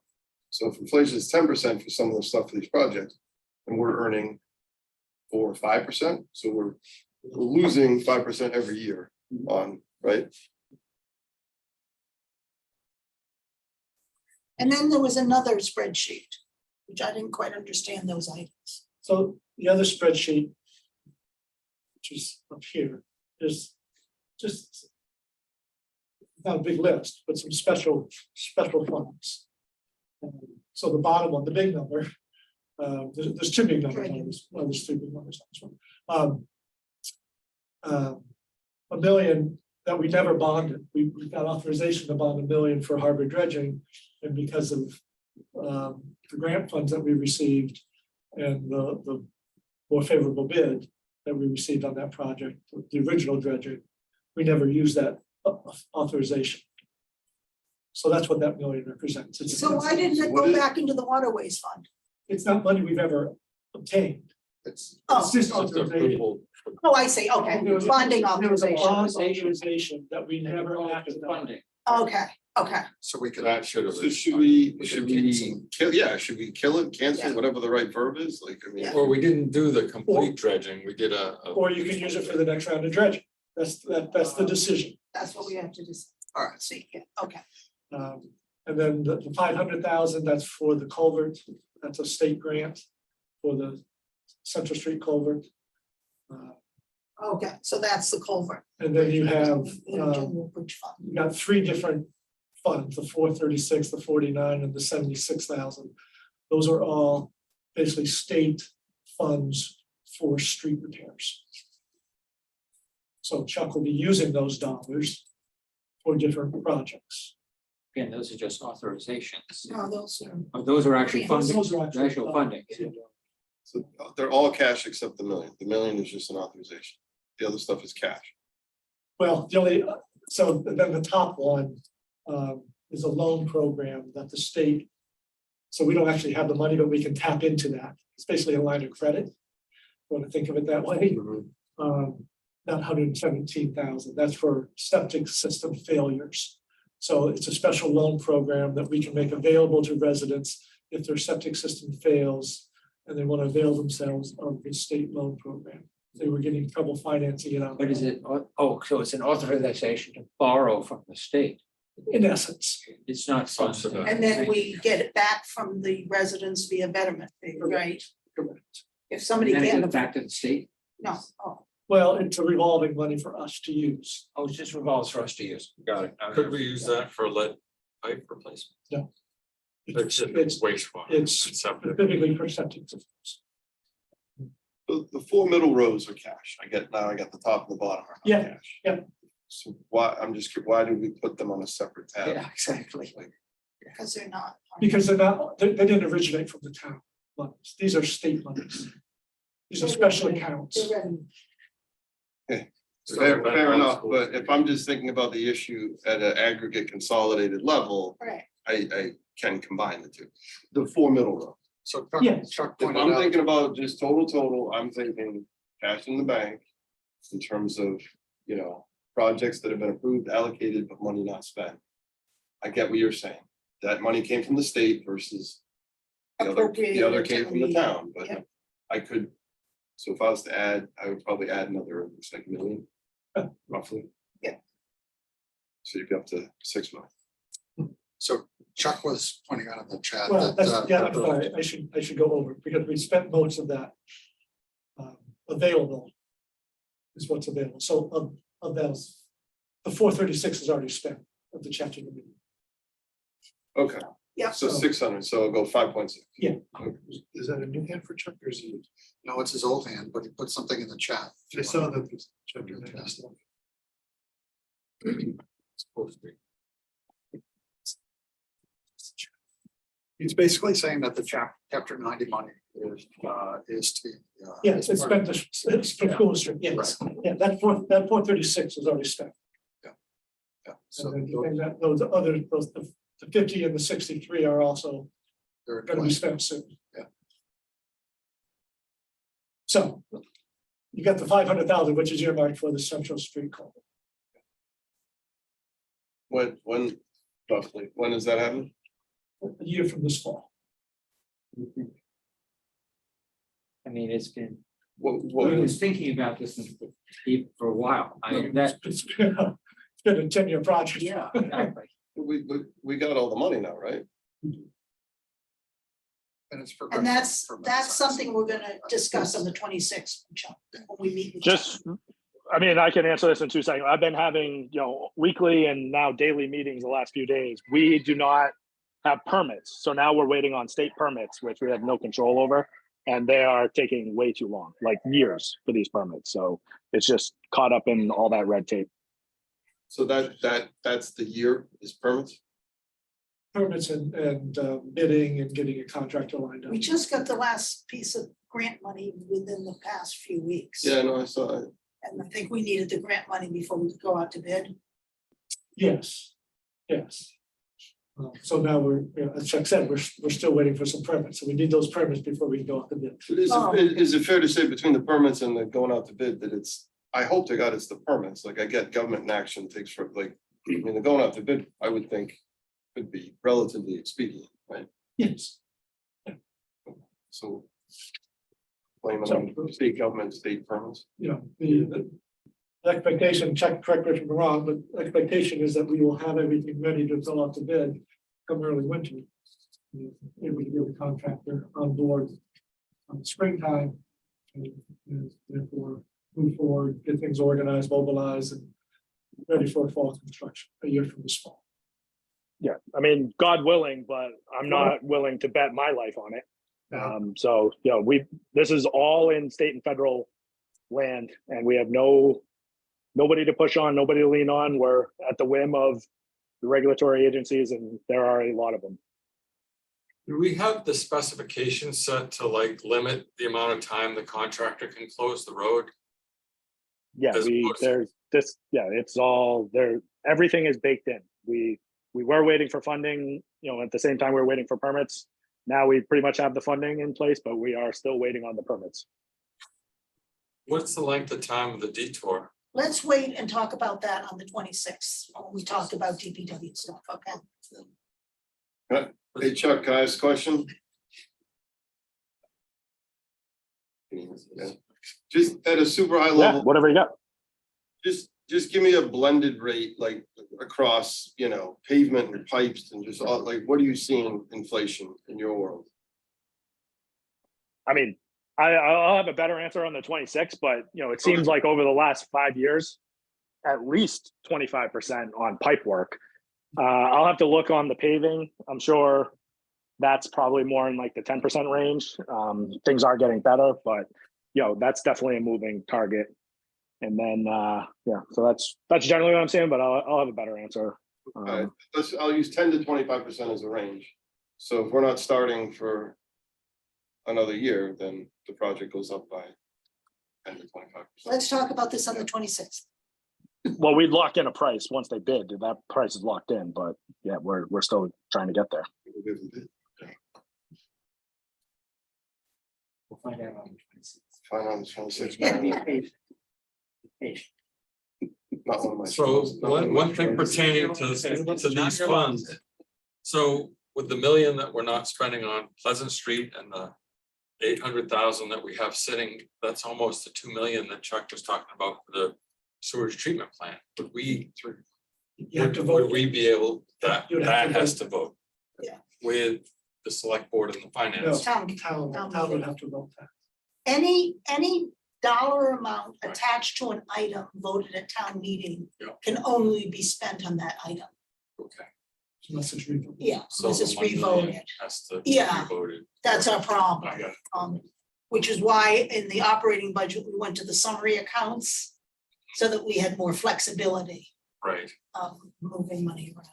So if inflation is 10% for some of the stuff for these projects, and we're earning 4 or 5%, so we're losing 5% every year on, right? And then there was another spreadsheet, which I didn't quite understand those items. So the other spreadsheet, which is up here, is just not a big list, but some special funds. So the bottom one, the big number, there's 2 big numbers on this, well, there's 3 big numbers on this one. $1 million that we never bonded, we got authorization to bond $1 million for harbor dredging. And because of the grant funds that we received and the more favorable bid that we received on that project, the original dredging, we never used that authorization. So that's what that $1 million represents. So why didn't it go back into the waterways fund? It's not money we've ever obtained. It's, Oh, It's just Just authorization. approval. oh, I see, okay, There was- bonding There was a authorization, bond authorization that we never acted on. Funding. okay, okay. so we could. That should have. So should we cancel. kill, should we kill it, cancel, Yeah. whatever the right verb is, like, I mean. Yeah. Or we didn't do the complete dredging, we did a. Or you can use it for the next round of dredging. That's the decision. That's what we have to decide. All right. See, yeah, okay, And then the 500,000, that's for the culvert. That's a state grant for the Central Street culvert. okay, so that's the culvert. And then you have, General bridge fund. you got 3 different funds, the 436, the 49, and the 76,000. Those are all basically state funds for street repairs. So Chuck will be using those dollars for different projects. Again, those are just authorizations. No, those are. Oh, those are actually funding, Those are actual funding. So they're all cash except the million. The million is just an authorization. The other stuff is cash. Well, the only, so then the top one is a loan program that the state. So we don't actually have the money, but we can tap into that. It's basically a line of credit. Want to think of it that way? Not 117,000, that's for septic system failures. So it's a special loan program that we can make available to residents if their septic system fails and they want to avail themselves of the state loan program. They were getting trouble financing it out. What is it? Oh, so it's an authorization to borrow from the state. In essence, It's not Subsidized. funding. And then we get it back from the residents via betterment fee, right? correct. If somebody And then it can't, goes back to the state. no, oh, Well, it's a revolving money for us to use. Oh, it just revolves for us to use. Got it. Could we use that for lead pipe replacement? It's It's wastewater. it's Separate. specifically for septic systems. The four middle rows are cash. I get the top and the bottom are not Yeah, cash. yeah. So why, I'm just curious, why did we put them on a separate tab? Yeah, exactly. Because they're not. Because they're not, they didn't originate from the town monies. These are state monies. These are special accounts. Fair enough, but if I'm just thinking about the issue at an aggregate consolidated level, Right. I can combine the two. The four middle row. So Yeah. Chuck If pointed I'm out, thinking about just total, I'm thinking cash in the bank. In terms of, projects that have been approved, allocated, but money not spent. I get what you're saying. That money came from the state versus. The other Appropriated came from the to town, but Yep. I could. So if I was to add, I would probably add another, looks like $1 million. Roughly. Yeah. So you'd be up to 6 months. so Chuck was pointing out in the chat Well, that. that's, yeah, I'm sorry, I should go over it because we spent most of that. Available. Is what's available, so of those, the 436 is already spent of the chapter. Okay, Yeah. so 600, so I'll go 5.6. Is that a new hand for Chuck or is he? No, it's his old hand, but he put something in the chat. I saw that. He's basically saying that the chapter 90 money is to. Yeah, it's spent, it's for school district, yes, yeah, that 436 is already spent. Yeah, so And that, those other, the 50 and the 63 are also they're gonna be spent soon. Yeah. So you got the 500,000, which is earmarked for the Central Street call. When roughly, when does that happen? A year from this fall. I mean, it's been, What, I was thinking about this for a while. It's been a 10-year project. Yeah, exactly. we got all the money now, right? And it's And that's progressive from that that's side. something we're gonna discuss on the 26th, Chuck, when we meet. with Just, I mean, I can answer this in 2 seconds. I've been having, weekly and now daily meetings the last few days. We do not have permits. So now we're waiting on state permits, which we have no control over. And they are taking way too long, like years for these permits. So it's just caught up in all that red tape. So that's the year is permits? Permits and bidding and getting a contractor lined up. We just got the last piece of grant money within the past few weeks. Yeah, no, I saw it. And I think we needed the grant money before we could go out to bid. Yes, yes. So now as Chuck said, we're still waiting for some permits, so we need those permits before we can go out to bid. But is it fair to say between the permits and the going out to bid that it's, I hope to God it's the permits, like I get government in action takes for the going out to bid, I would think could be relatively expedient, right? Yes. So. Blame it on state government, state permits. The expectation, Chuck, correct me if I'm wrong, but expectation is that we will have everything ready to go out to bid come early winter. And we can get the contractor on board on springtime. And therefore move forward, get things organized, mobilized and ready for fall construction a year from this fall. Yeah, I mean, God willing, but I'm not willing to bet my life on it. So, this is all in state and federal land and we have nobody to push on, nobody to lean on. We're at the whim of the regulatory agencies and there are a lot of them. Do we have the specifications set to limit the amount of time the contractor can close the road? Yeah, As opposed to- there's this, it's all there. Everything is baked in. We were waiting for funding, at the same time we were waiting for permits. Now we pretty much have the funding in place, but we are still waiting on the permits. What's the length of time of the detour? Let's wait and talk about that on the 26th, when we talk about DPW stuff, okay? Hey Chuck, can I ask a question? Yeah. Just at a super high Yeah, level, whatever you got. just give me a blended rate, like across, pavement and pipes and just all, what are you seeing inflation in your world? I mean, I'll have a better answer on the 26th, but it seems like over the last 5 years, at least 25% on pipe work. I'll have to look on the paving. I'm sure that's probably more in like the 10% range. Things are getting better, but that's definitely a moving target. And then so that's generally what I'm saying, but I'll have a better answer. Alright, I'll use 10 to 25% as a range. So if we're not starting for another year, then the project goes up by 10 to 25%. Let's talk about this on the 26th. Well, we'd lock in a price once they bid. That price is locked in, but yeah, we're still trying to get there. We'll find out on the 26th. Fine on the 26th. Be patient. Be patient. Not one of my. So skills, not one of my one thing strengths. pertaining to these funds. So with the million that we're not spending on Pleasant Street and the 800,000 that we have sitting, that's almost the 2 million that Chuck was talking about for the sewage treatment plant. Would we, You have to would vote. we be able, that You would have to has vote. to vote? Yeah. With the select board and the No, finance. Town town would have to vote that. Any dollar amount Right. attached to an item voted at town meeting Yeah. can only be spent on that item. Okay. Unless it's revoted. Yeah, So this the is 1 million revoted. has to be Yeah. voted. That's our problem. I got it. Which is why in the operating budget, we went to the summary accounts so that we had more flexibility Right. of moving money around.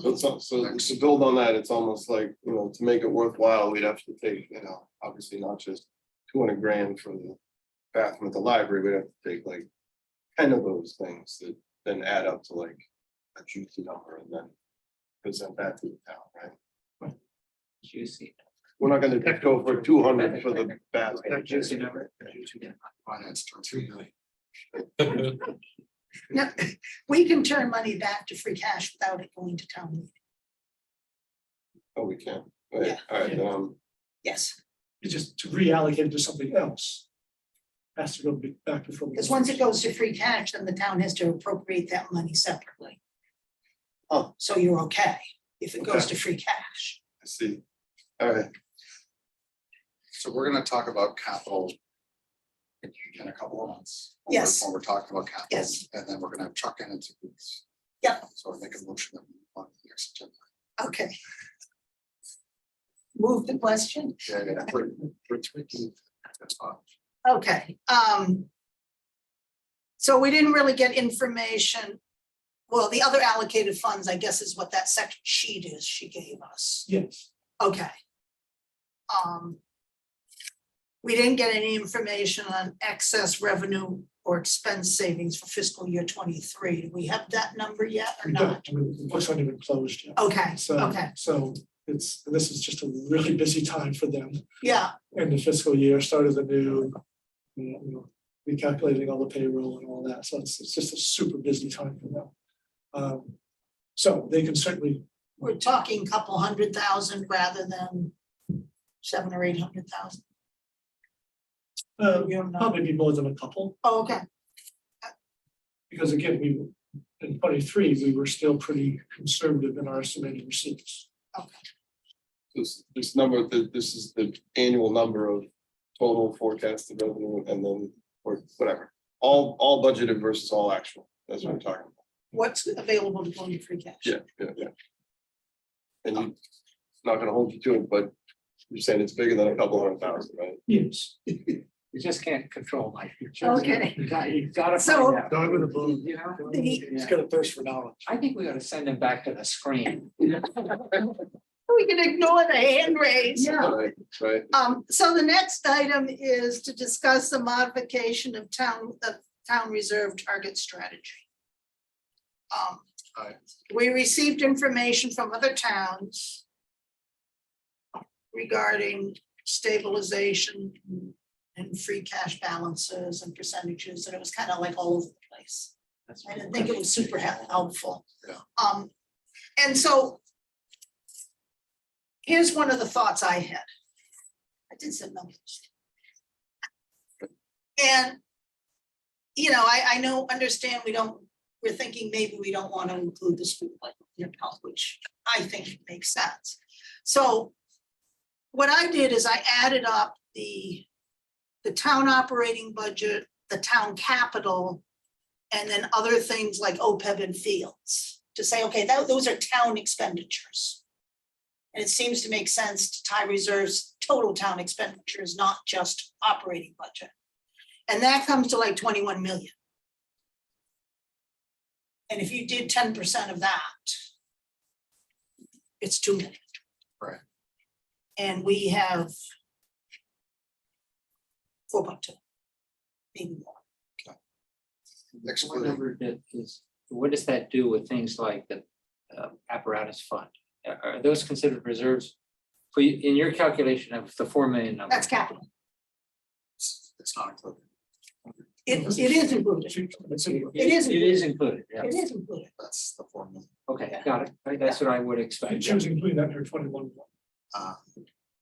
So it's not, so to build on that, it's almost like, to make it worthwhile, we'd have to take, obviously not just 200 grand for the bathroom at the library, we'd have to take like 10 of those things that then add up to like a juicy number and then present that to the town, right? Juicy. We're not gonna just go for 200 for the bathroom. Juicy number. Finance to 2 million. Now, we can turn money back to free cash without it going to town meeting. Oh, we can, right, Yeah. alright, Yes, It's just to reallocate to something else. Has to go back before. because once it goes to free cash, then the town has to appropriate that money separately. Oh. So you're okay if it goes Okay. to free cash. I see, alright, So we're gonna talk about capital in a couple of months. when we're- Yes. When we're talking about capital. Yes. And then we're gonna have Chuck in 2 weeks. Yep. So I make a motion that we move on to the next agenda. Okay. Move the question. Yeah. For 2 weeks. That's fine. Okay, so we didn't really get information. Well, the other allocated funds, I guess, is what that second sheet is she gave us. Yes, Okay. We didn't get any information on excess revenue or expense savings for fiscal year 23. Do we have that number yet or we not? don't, the books aren't even closed yet. Okay, So, okay, so this is just a really busy time for them. yeah, And the fiscal year started the new, recalculating all the payroll and all that. So it's just a super busy time for them. So they can certainly, we're talking couple 100,000 rather than 700,000 or 800,000. You don't know. probably be more than a couple, Oh, okay, because again, in 23, we were still pretty conservative in our estimated receipts. this number, this is the annual number of total forecasted revenue and then, or whatever. All budgeted versus all actual, that's what I'm talking about. what's available to go into free cash? Yeah. And you, it's not gonna hold you to it, but you're saying it's bigger than a couple 100,000, right? Yes. You just can't control my future. Okay. You gotta So- find out. Dog with a bone. You know? The- He's got a thirst for knowledge. I think we ought to send him back to the screen. We can ignore the hand raise. Right, So the next item is to discuss the modification of town reserve target strategy. Aye. We received information from other towns regarding stabilization and free cash balances and percentages, and it was kind of like all over the place. I didn't think it was super helpful. Yeah. And so here's one of the thoughts I had. I did some numbers. And, I know, understand we're thinking maybe we don't want to include the school, which I think makes sense. So what I did is I added up the town operating budget, the town capital, and then other things like OPEB and fields, to say, okay, those are town expenditures. And it seems to make sense to tie reserves, total town expenditures, not just operating budget. And that comes to like 21 million. And if you did 10% of that, it's 2 million. Right. And we have 4.2, maybe more. What Excluding, number what does that do with things like the apparatus fund? Are those considered reserves? For you, in your calculation of the 4 million number? That's capital. it's not included. It is included. It is It is included, yeah. It is included. That's the formula. Okay, got it. Right, that's what I would expect. Choosing between that and 21.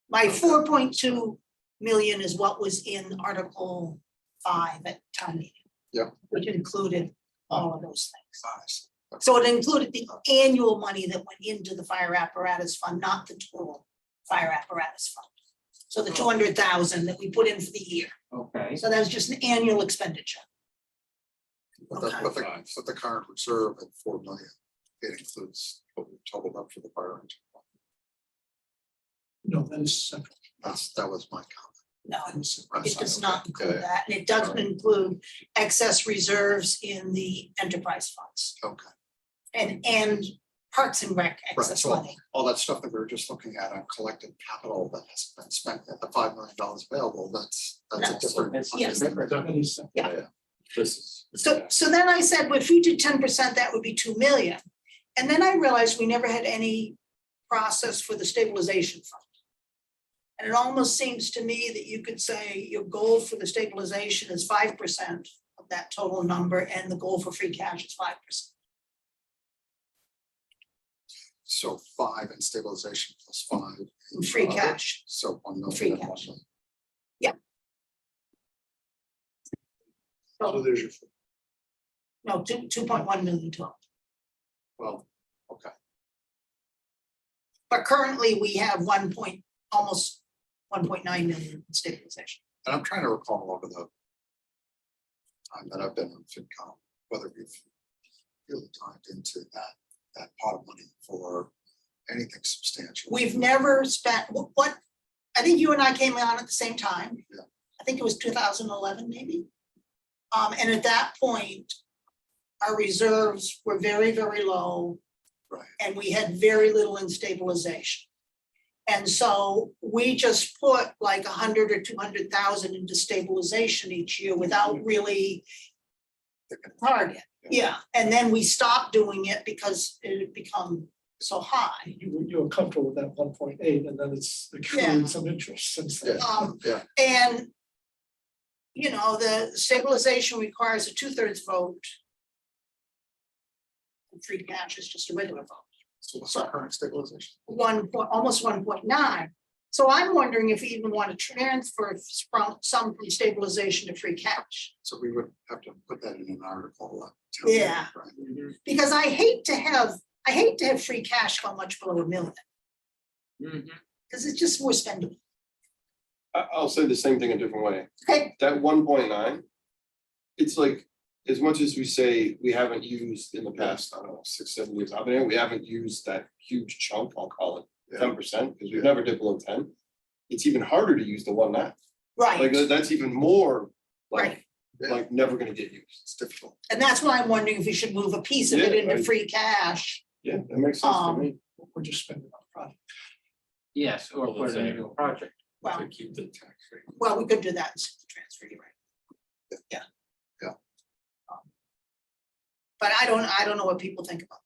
My 4.2 million is what was in Article 5 at town meeting. Yeah. Which included all of those things. Size. So it included the annual money that went into the fire apparatus fund, not the total fire apparatus fund. So the 200,000 that we put in for the year. Okay, So that was just an annual expenditure. But Okay. but the current reserve at 4 million, it includes what we totaled up for the fire engine. No, that is separate. That was my No, comment. it does not include Okay. that. And it doesn't include excess reserves in the enterprise funds Okay, and Parks and Rec right, excess so money. all that stuff that we were just looking at on collected capital that has been spent at the $5 million available, that's a No, different. that's Yes. different. That is separate. Yeah. This is. So then I said, well, if we did 10%, that would be 2 million. And then I realized we never had any process for the stabilization fund. And it almost seems to me that you could say your goal for the stabilization is 5% of that total number, and the goal for free cash is 5%. So 5 in stabilization plus 5. in Free other. cash. So 1 million. Free and 1 cash. million. So there's your. No, 2.1 million total. Well, okay, But currently we have almost 1.9 million in stabilization. and I'm trying to recall over the time that I've been on FinCom, whether we've really dived into that pot of money for anything substantial. We've never spent, what, I think you and I came on at the same time. Yeah. I think it was 2011, maybe. And at that point, our reserves were very, very low, Right, and we had very little in stabilization. And so we just put like 100 or 200,000 into stabilization each year without really target. Yeah, and then we stopped doing it because it had become so high. You were comfortable with that 1.8, and then it's Yeah. accrued some interest since then. yeah, And, you know, the stabilization requires a 2/3 vote. And free cash is just a regular vote, so what's our current stabilization? almost 1.9. So I'm wondering if we even want to transfer some from stabilization to free cash. So we would have to put that in an article. Yeah. Right. Because I hate to have free cash go much below $1 million, Mhm. because it's just more spendable. I'll say the same thing a different way. Okay, That 1.9, it's like, as much as we say we haven't used in the past, I don't know, 6-7 years, I've been here, we haven't used that huge chunk, I'll call it 10%, because we never did below 10. It's even harder to use the 1.9, like right, that's even more right. like never gonna get used. It's difficult. And that's why I'm wondering if we should move a piece of it Yeah, into I- free cash. Yeah, that makes sense to me. We're just spending on project. Yes, or Well, put it the into a project. Well, To keep the tax rate. well, we could do that instead of transfer, you're right. Yeah. Yeah. But I don't know what people think about.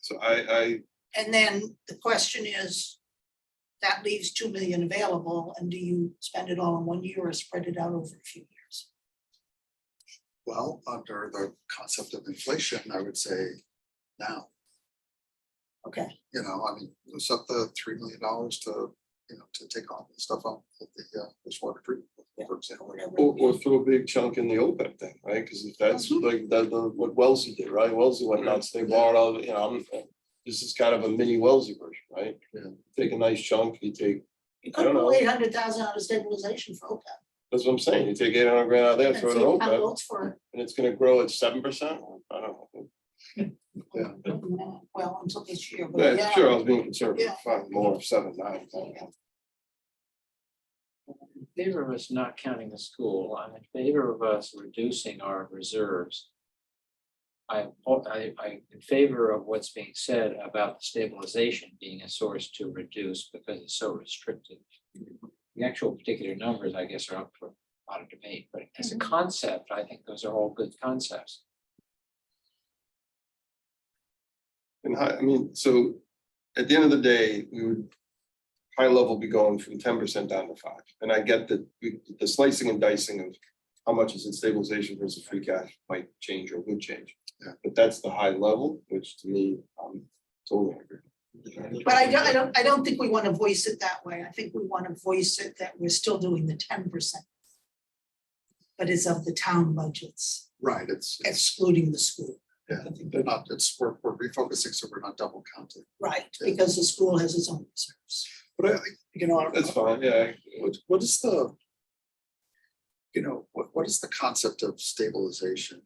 So I And then the question is, that leaves 2 million available, and do you spend it all in 1 year or spread it out over a few years? Well, under the concept of inflation, I would say now, Okay, you know, I mean, it's up to $3 million to, you know, to take on the stuff up at the wastewater treatment, for example. whatever. or throw a big chunk in the OPEB thing, right? Because if that's like what Wellesley did, right? Wellesley went nuts, they borrowed all, you know, this is kind of a mini Wellesley version, right? Yeah. Take a nice chunk, you take You I could don't pull know. 800,000 out of stabilization for OPEB. That's what I'm saying. You take 800 grand out of there, And throw it see in how it OPEB, votes for and it's gonna grow at 7%. I don't know. it. Well, until this year, but Yeah, yeah. sure, I was being conservative, Yeah. fine, more of 7, 9. I don't know. In favor of us not counting the school, I'm in favor of us reducing our reserves. I'm in favor of what's being said about the stabilization being a source to reduce because it's so restrictive. The actual particular numbers, I guess, are up for a lot of debate, but as a concept, I think those are all good concepts. And I mean, so at the end of the day, we would high level be going from 10% down to 5. And I get that the slicing and dicing of how much is in stabilization versus free cash might change or would change. Yeah. But that's the high level, which to me, totally agree. But I don't think we want to voice it that way. I think we want to voice it that we're still doing the 10%. But it's of the town budgets, Right, it's, excluding the school. yeah, they're not, we're refocusing, so we're not double counting. Right, because the school has its own reserves. But you know, That's fine, yeah. what is the, you know, what is the concept of stabilization?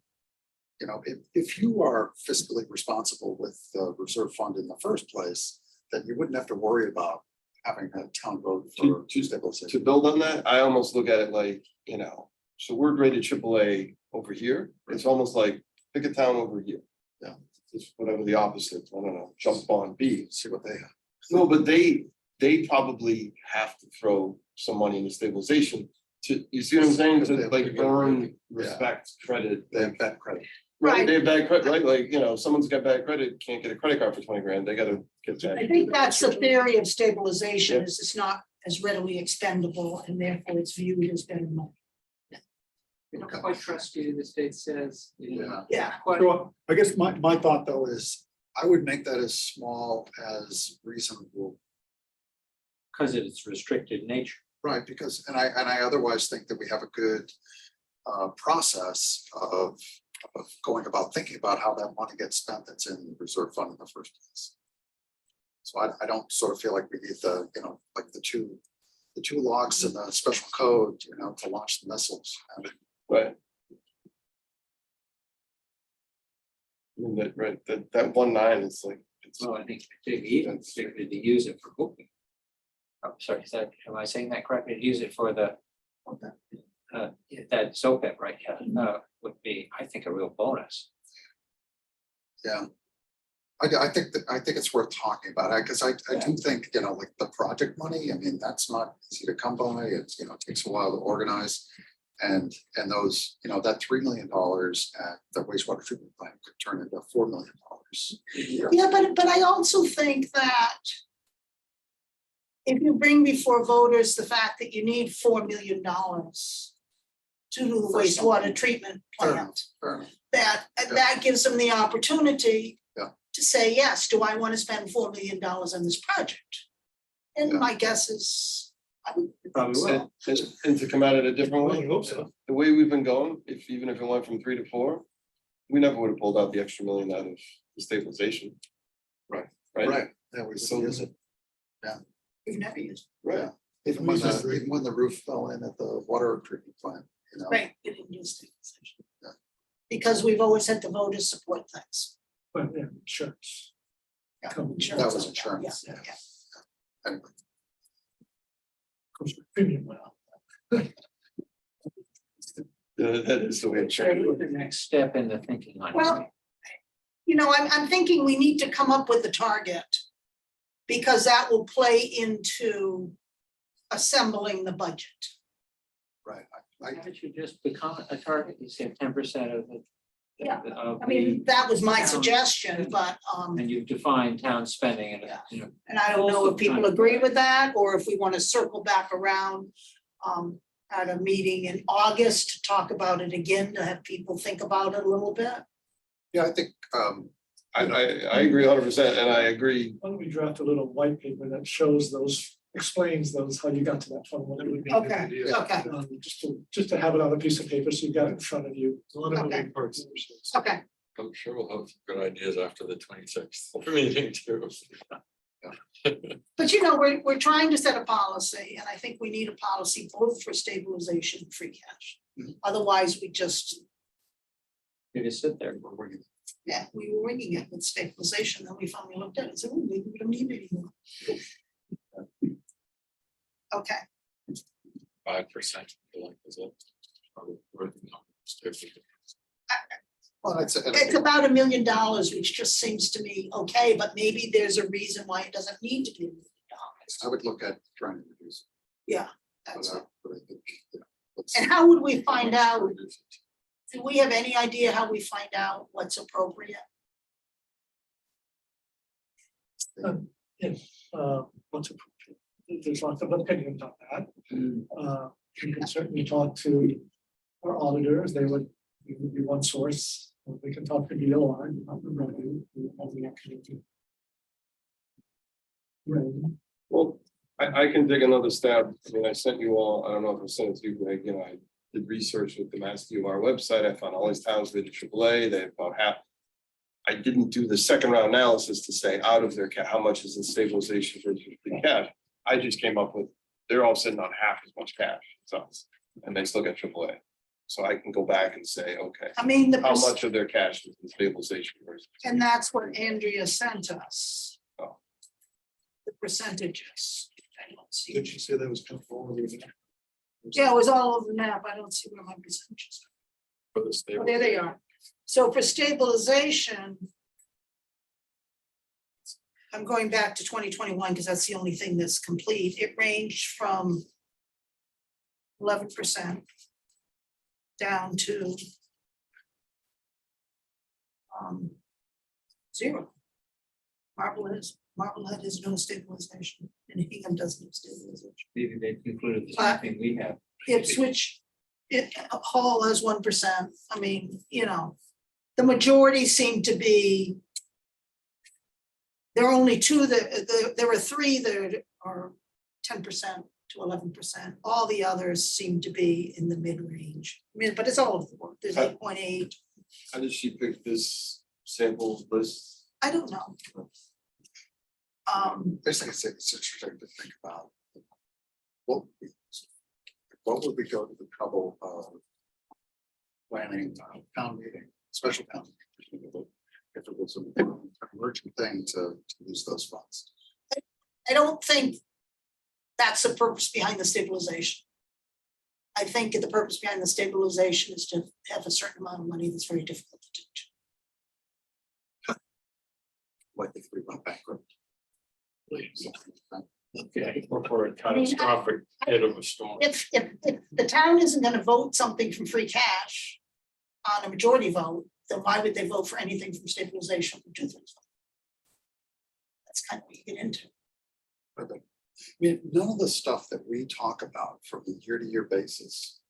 You know, if you are fiscally responsible with the reserve fund in the first place, then you wouldn't have to worry about having a town vote for To stabilization. build on that, I almost look at it like, you know, so we're rated AAA over here. It's almost like pick a town over here. Yeah. It's whatever the opposite, I don't know, jump on B. See what they have. No, but they probably have to throw some money into stabilization to, you see what I'm saying? To like earn respect, credit. They have bad credit. Right, they have bad credit, right? Like, you know, someone's got bad credit, can't get a credit card for 20 grand, they gotta get that. I think that's the theory of stabilization, is it's not as readily expendable and therefore it's viewed as better money. You know, quite trusty, the state says. Yeah. Yeah, Quite- So I guess my thought though is, I would make that as small as reasonable. Because of its restricted nature. Right, because, and I otherwise think that we have a good process of going about thinking about how that money gets spent that's in the reserve fund in the first place. So I don't sort of feel like we need the, you know, like the two logs in the special code, you know, to launch the missiles. I mean, Right. I mean, that, right, that 1.9 is like, it's, So I think particularly to use it for booking. I'm sorry, is that, am I saying that correctly? To use it for the. That SOPEP, right, yeah, would be, I think, a real bonus. Yeah. I think it's worth talking about it, because I do think, you know, like the project money, I mean, that's not easy to come by. It's, you know, it takes a while to organize. And those, you know, that $3 million at the wastewater treatment plant could turn into $4 million a year. yeah, but I also think that if you bring before voters the fact that you need $4 million to do the For wastewater something. treatment Fair plant, enough, fair enough. that gives them the opportunity Yeah. to say, yes, do I want to spend $4 million on this project? And Yeah. my guess is, I would. Probably will. and to come at it a different Well, way. I hope so. The way we've been going, even if it went from 3 to 4, we never would have pulled out the extra million out of the stabilization. Right. Right, Right, yeah, we still use it. We've never used. right. Even when the roof fell in at the water treatment plant, you know. Right, we didn't use stabilization. Yeah. Because we've always had the voters support things. But yeah, insurance. Yeah, Come, insurance That was on that, insurance, yeah, yeah. yeah. Anyway, Comes with premium well. That is the way it Sure, should what's be. the next step in the thinking on it? Well, you know, I'm thinking we need to come up with a target. Because that will play into assembling the budget. right, Why don't you just become a target, you say 10% of the. Yeah, of I mean, that was my town- suggestion, but, And you've defined town spending and, Yeah. you know, and I don't know if people agree with that, or if we want to circle back around. At a meeting in August to talk about it again, to have people think about it a little bit. yeah, I think, I agree 100%, and I agree. Why don't we draft a little white paper that shows those, explains those, how you got to that fund, what it would be. a good Okay, idea. okay. Just to have it on a piece of paper, so you got it in front of you. A lot of Okay. moving parts. Okay, I'm sure we'll have some good ideas after the 26th meeting too. But we're trying to set a policy, and I think we need a policy both for stabilization and free cash. Otherwise, we just, You just sit there. we were winging it with stabilization, then we finally looked at it and said, oh, maybe we don't need it anymore. Okay, 5%, like, is it? Probably worth the numbers. Well, it's, it's about $1 million, which just seems to me okay, but maybe there's a reason why it doesn't need to be $1 million. I would look at trying to reduce. Yeah, But that's it. but I think, let's- And how would we find out? Do we have any idea how we find out what's appropriate? What's appropriate. There's lots of opinions on that. You can certainly talk to our auditors, they would be one source. We can talk to DOR, Department of Revenue, who have the activity. Right. Well, I can take another stab. I mean, I sent you all, I don't know if I sent it to you, Greg, I did research with the Mass DOR website. I found all these towns with AAA, they have about half. I didn't do the second round analysis to say out of their how much is in stabilization versus free cash. I just came up with, they're all sitting on half as much cash, so, and they still get AAA. So I can go back and say, okay, I mean, how much of their cash is in stabilization versus? and that's what Andrea sent us. Oh. The percentages. I don't see. Did you say that was kind of forward? Yeah, it was all over the map. I don't see where my percentages For the are. stable. Oh, there they are. So for stabilization. I'm going back to 2021 because that's the only thing that's complete. It ranged from 11% down to 0. Marblehead has no stabilization, and Hingham doesn't have stabilization. Maybe they concluded the same thing we have. Ipswich, Hall has 1%. I mean, the majority seem to be. There are only two there were 3 that are 10% to 11%. All the others seem to be in the mid-range. I mean, but it's all over the board. There's 8.8. How did she pick this sample list? I don't know. I just think it's interesting to think about. What would we go to the trouble of planning a town meeting, special town meeting, if it was an emergent thing to use those funds? I don't think that's the purpose behind the stabilization. I think the purpose behind the stabilization is to have a certain amount of money that's very difficult to teach. Like if we went bankrupt. Okay, or for a catastrophic hit of a storm. If the town isn't gonna vote something from free cash on a majority vote, then why would they vote for anything from stabilization from 2/3? That's kind of what you get into. I mean, none of the stuff that we talk about from a year-to-year basis.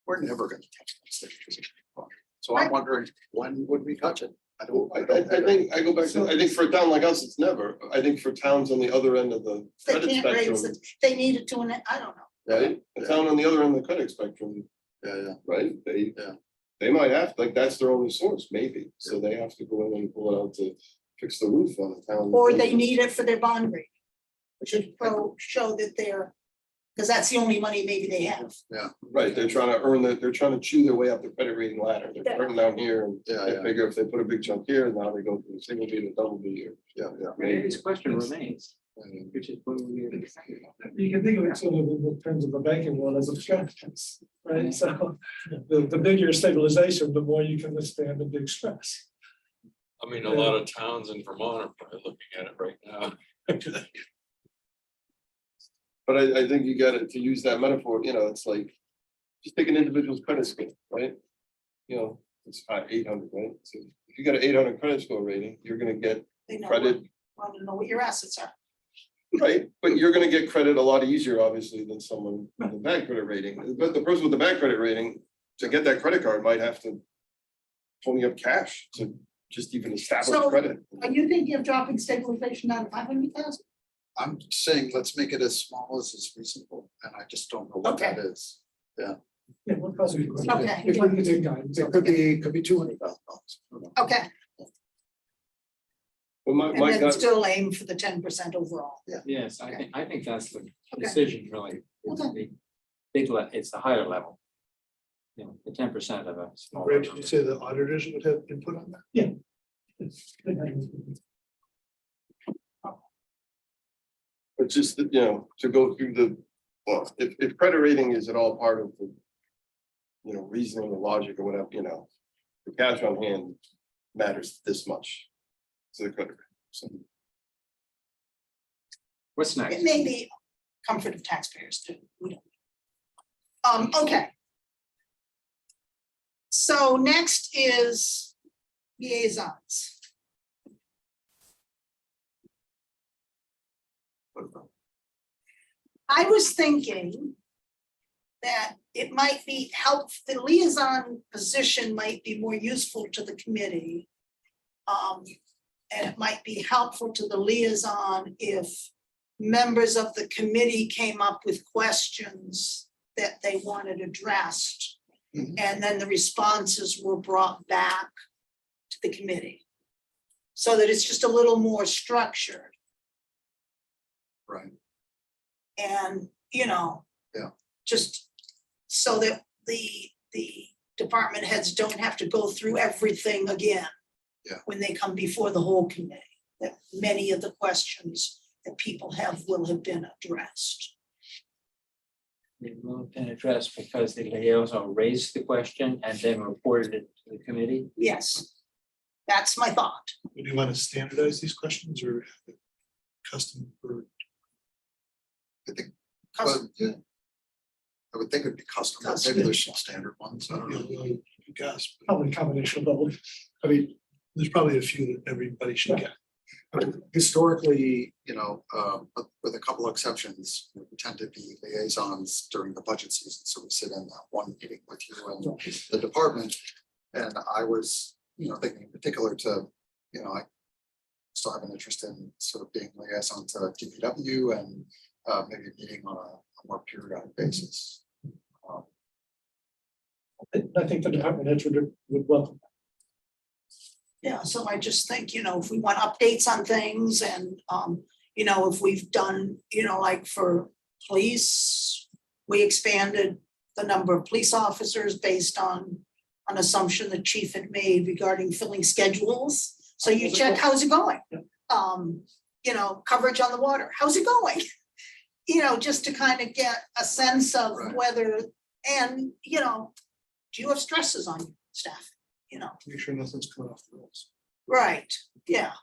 We're never gonna touch that stabilization fund. So I'm wondering, when would we touch it? I don't. I think, I go back to, I think for a town like us, it's never. I think for towns on the other end of the They credit can't raise spectrum, it, they need it to, I don't know. right? A town on the other end of the credit spectrum, Yeah, right? Yeah. They might have, like, that's their only source, maybe. So they have to go in and pull it out to fix the roof on the town. Or they need it for their bond rating. Which should show that because that's the only money maybe they have. Right, they're trying to earn they're trying to chew their way up the credit rating ladder. They're Yeah. starting down here and Yeah, they yeah. figure if they put a big chunk here, now they go from single B to double B or. yeah. This question remains, And which is when we. You can think of it sort of in terms of the banking world as a stress test, right? So the bigger your stabilization, the more you can withstand the big stress. I mean, a lot of towns in Vermont are probably looking at it right now. But I think you got it, to use that metaphor, it's like, just take an individual's credit score, right? It's 800, right? So if you got an 800 credit score rating, you're gonna get They know, credit, want to know what your assets are. right? But you're gonna get credit a lot easier, obviously, than someone with a bad credit rating. But the person with the bad credit rating, to get that credit card, might have to pony up cash to just even establish So, credit. Are you thinking of dropping stabilization down to 500,000? I'm saying, let's make it as small as is reasonable, and I just don't know what that is. Yeah, what causes you? Okay. It's in guidance. It could be $200,000. Okay, Well, and then still aim for the 10% overall. Yes, I think that's the Okay. decision really. It's Okay. the it's the higher level. You know, the 10% of a small. Ray, did you say the auditors would have input on that? Yeah. But just, you know, to go through the, well, if credit rating is at all part of the, you know, reasoning or logic or whatever, you know, the cash on hand matters this much to the credit. rating. So, What's next? It may be comfort of taxpayers too. We don't. Okay. So next is liaisons. I was thinking that it might be the liaison position might be more useful to the committee. And it might be helpful to the liaison if members of the committee came up with questions that they wanted addressed. Mhm. And then the responses were brought back to the committee. So that it's just a little more structured. Right. And, you know. Yeah. Just so that the department heads don't have to go through everything again. Yeah. When they come before the whole committee, that many of the questions that people will have been addressed. They moved and addressed because the liaison raised the question and then reported it to the committee. Yes, that's my thought. Do you want to standardize these questions or have it custom for? I think, Custom. well, yeah. I would think it'd be custom, but Custom. maybe there's some standard ones, I don't know. You guys, probably a combination of both. I mean, there's probably a few that everybody should get. Historically, you know, with a couple exceptions, we tend to be liaisons during the budget season, so we sit in that one meeting with you and the department. And I was, you know, thinking in particular to, you know, I still have an interest in sort of being liaison to DPW and maybe meeting on a more periodic basis. I think the department heads would welcome. Yeah, so I just think, you know, if we want updates on things and, you know, if we've done, you know, like for police, we expanded the number of police officers based on an assumption the chief had made regarding filling schedules. So you check, how's it going? You know, coverage on the water, how's it going? You know, just to kind of get a sense of Right. whether, and, you know, do you have stresses on your staff? You know, Make sure nothing's coming off the rails. right, yeah.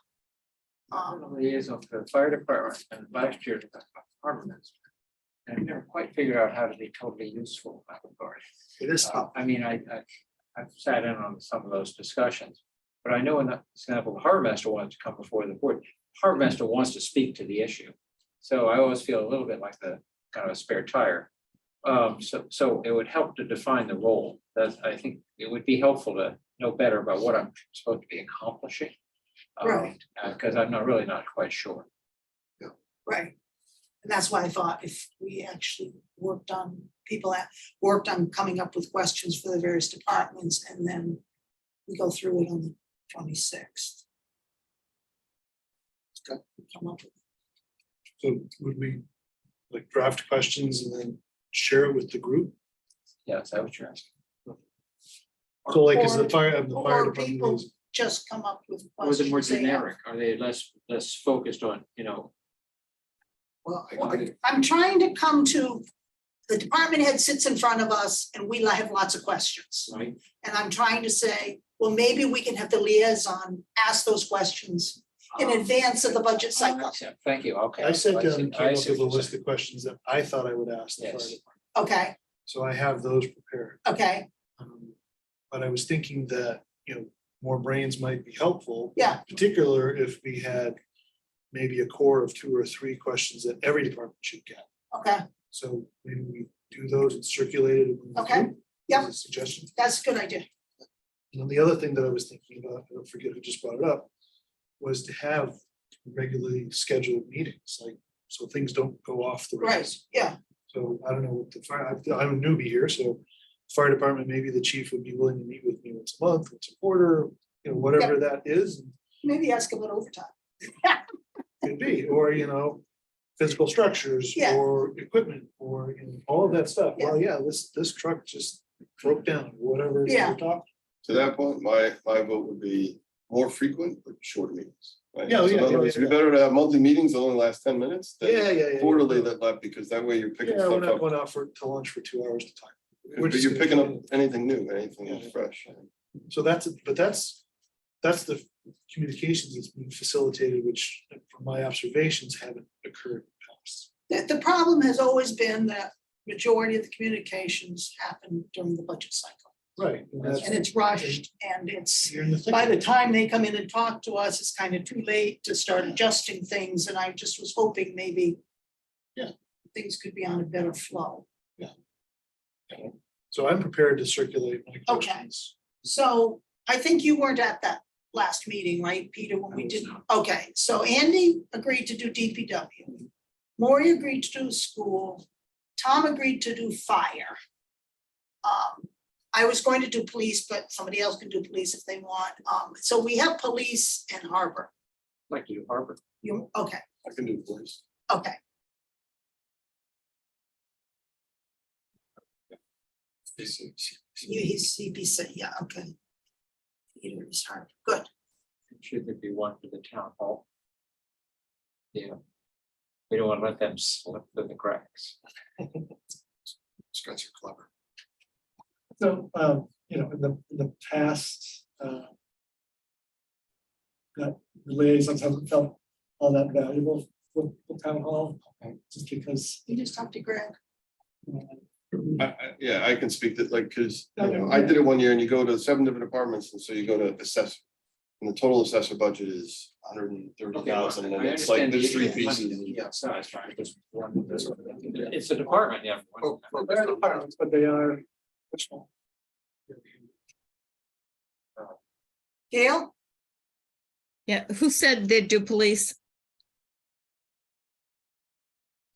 I'm a liaison for the fire department and last year to the harbor master. And I never quite figured out how to be totally useful in that regard. It is tough. I mean, I've sat in on some of those discussions, but I know in that example, the harbor master wanted to come before the board. Harbor master wants to speak to the issue. So I always feel a little bit like the kind of a spare tire. So it would help to define the role. That I think it would be helpful to know better about what I'm supposed to be accomplishing. Right. Because I'm really not quite sure. Right. And that's why I thought if we actually worked on, people that worked on coming up with questions for the various departments and then we go through it on the 26th. Okay. Come up with- So would we like draft questions and then share it with the group? Yeah, is that what you're asking? So like is the Or- fire or department? people just come up with Or is it more questions they have. generic? Are they less focused on, you know? Well, I'm trying to come to, the department head sits in front of us and we have lots of questions. Right. And I'm trying to say, well, maybe we can have the liaison ask those questions in advance of the budget cycle. Thank you, okay. I sat down see- and I came up see with a what you're list saying. of questions that I thought I would ask the fire Yes. department. Okay, So I have those prepared. okay, But I was thinking that, you know, more brains might be helpful. Yeah. Particular if we had maybe a core of 2 or 3 questions that every department should get. okay, So maybe we do those and circulate it. among the Okay. group Yep. as a suggestion. that's a good idea. And then the other thing that I was thinking about, I don't forget who just brought it up, was to have regularly scheduled meetings, like, so things don't go off the Right, rails. yeah, So I don't know, what the fire, I'm a newbie here, so fire department, maybe the chief would be willing to meet with me once a month, once a quarter, you know, whatever that is. maybe ask about overtime. Could be, or, physical structures Yeah. or equipment or, all of that stuff. Well, yeah, this truck just broke down, whatever. Yeah. we're talking. To that point, my vote would be more frequent, but shorter meetings. right? Yeah, So yeah, in other yeah, words, yeah. it'd be better to have monthly meetings that only last 10 minutes. than Yeah. Quarterly that left, because that way you're picking Yeah, we're stuff not up. going out to lunch for 2 hours at a time. We're But just you're gonna picking get up in. anything new, anything Yeah. that's fresh. So that's the communications that's being facilitated, which from my observations haven't occurred in the past. The problem has always been that majority of the communications happen during the budget cycle. Right. And it's rushed and it's, You're in the thick by of the it. time they come in and talk to us, it's kind of too late to start adjusting things. And I just was hoping maybe Yeah. things could be on a better flow. So I'm prepared to circulate my Okay. questions. So I think you weren't at that last meeting, right, Peter, when we did, okay, so Andy agreed to do DPW. Maury agreed to do school, Tom agreed to do fire. I was going to do police, but somebody else can do police if they want, so we have police and harbor, Like you, Harvard. you, okay, I can do voice. okay, he's CPC, yeah, okay. Peter is hard, good, Should there be one for the town hall? Yeah. We don't want to let them slip through the cracks. These guys are clever. So, in the past, that the liaisons haven't felt all that valuable with the town hall, just because. you just talked to Greg. Yeah, I can speak that like, cause I did it one year and you go to 7 different departments and so you go to assess. And the total assessor budget is 130,000 and it's like there's 3 pieces. Yeah, so I was trying to just one. It's a department, yeah. They're departments, but they are. small. Gail? Yeah, who said they'd do police?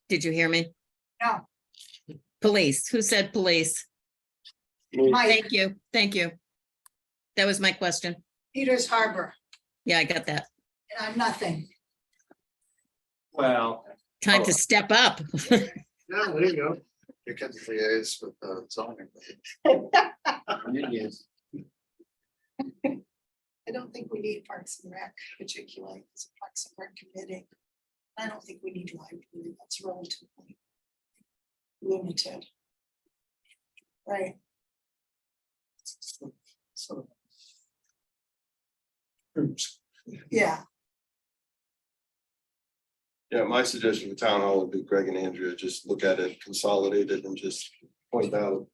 Did you hear me? No. Police, who said police? Mike, Thank you, thank you. That was my question. Peter's Harbor, Yeah, I got that. and I'm nothing. Well, Time to step up. Yeah, there you go. You can liaise with the zoning. yes. I don't think we need Parks and Rec particularly, as a Parks and Rec committee. I don't think we need library, that's relatively limited. Right, So. Groups. yeah, Yeah, my suggestion for town hall would be Greg and Andrea, just look at it, consolidate it and just point out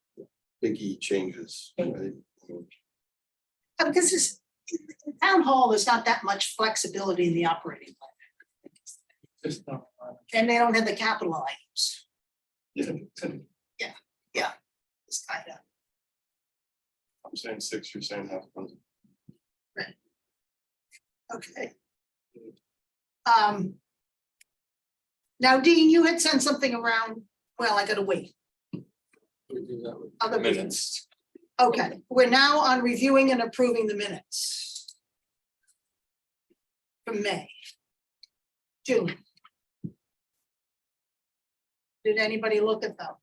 biggie changes. Right? because this, the town hall, there's not that much flexibility in the operating plan. Just not. And they don't have the capital items, Yeah. it's kind of, I'm saying 6, you're saying half. okay. Now, Dean, you had sent something around, well, I gotta wait. Other minutes. Minutes. Okay, we're now on reviewing and approving the minutes. From May. June. Did anybody look at them?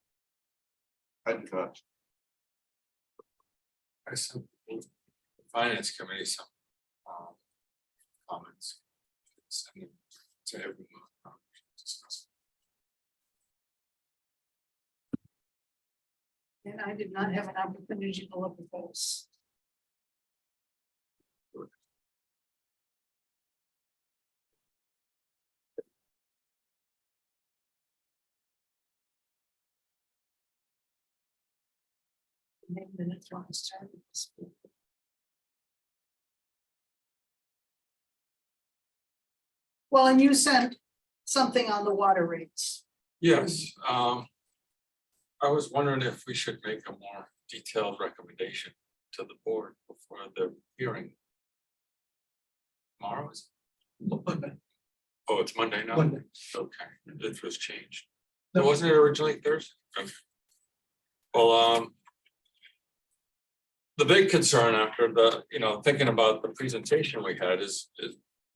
I did not. I sent the finance committee some comments. Send them to everyone. Discuss. And I did not have an opportunity to look at those. Minutes on service. Well, and you sent something on the water rates. Yes, I was wondering if we should make a more detailed recommendation to the board before the hearing. Tomorrow is? Oh, it's Monday now? Monday. Okay, it was changed. It wasn't originally Thursday? Okay. Well, the big concern after the, thinking about the presentation we had is,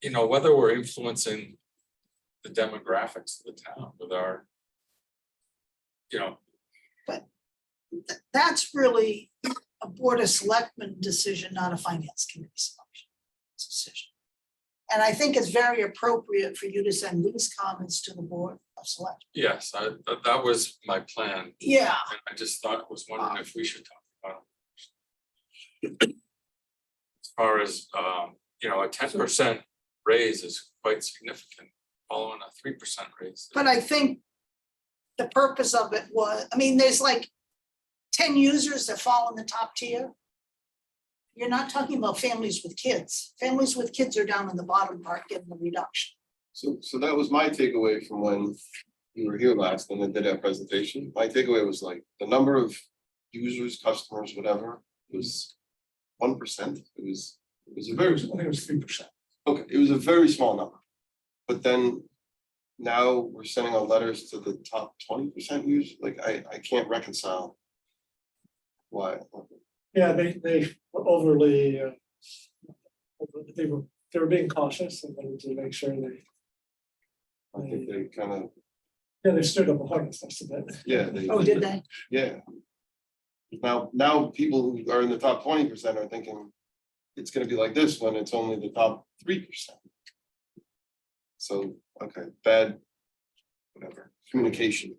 you know, whether we're influencing the demographics of the town with our, you know, That's really a board of selectmen decision, not a finance committee decision. And I think it's very appropriate for you to send these comments to the board of selectmen. yes, that was my plan. Yeah, And I just thought, was wondering if we should talk about it. As far as, you know, a 10% raise is quite significant, following a 3% raise. but I think the purpose of it was, I mean, there's like 10 users that fall in the top tier. You're not talking about families with kids. Families with kids are down in the bottom part getting the reduction. So that was my takeaway from when you were here last and then did that presentation. My takeaway was like the number of users, customers, whatever, was 1%. It was a very, I think it was 3%. okay, it was a very small number. But then now we're sending out letters to the top 20% users. Like I can't reconcile why. Yeah, they were overly, they were being cautious and wanted to make sure I think they kind of, they stood up a harness nest a bit. yeah. Oh, did they? Yeah. Now people who are in the top 20% are thinking it's gonna be like this when it's only the top 3%. So, okay, bad, whatever, communication.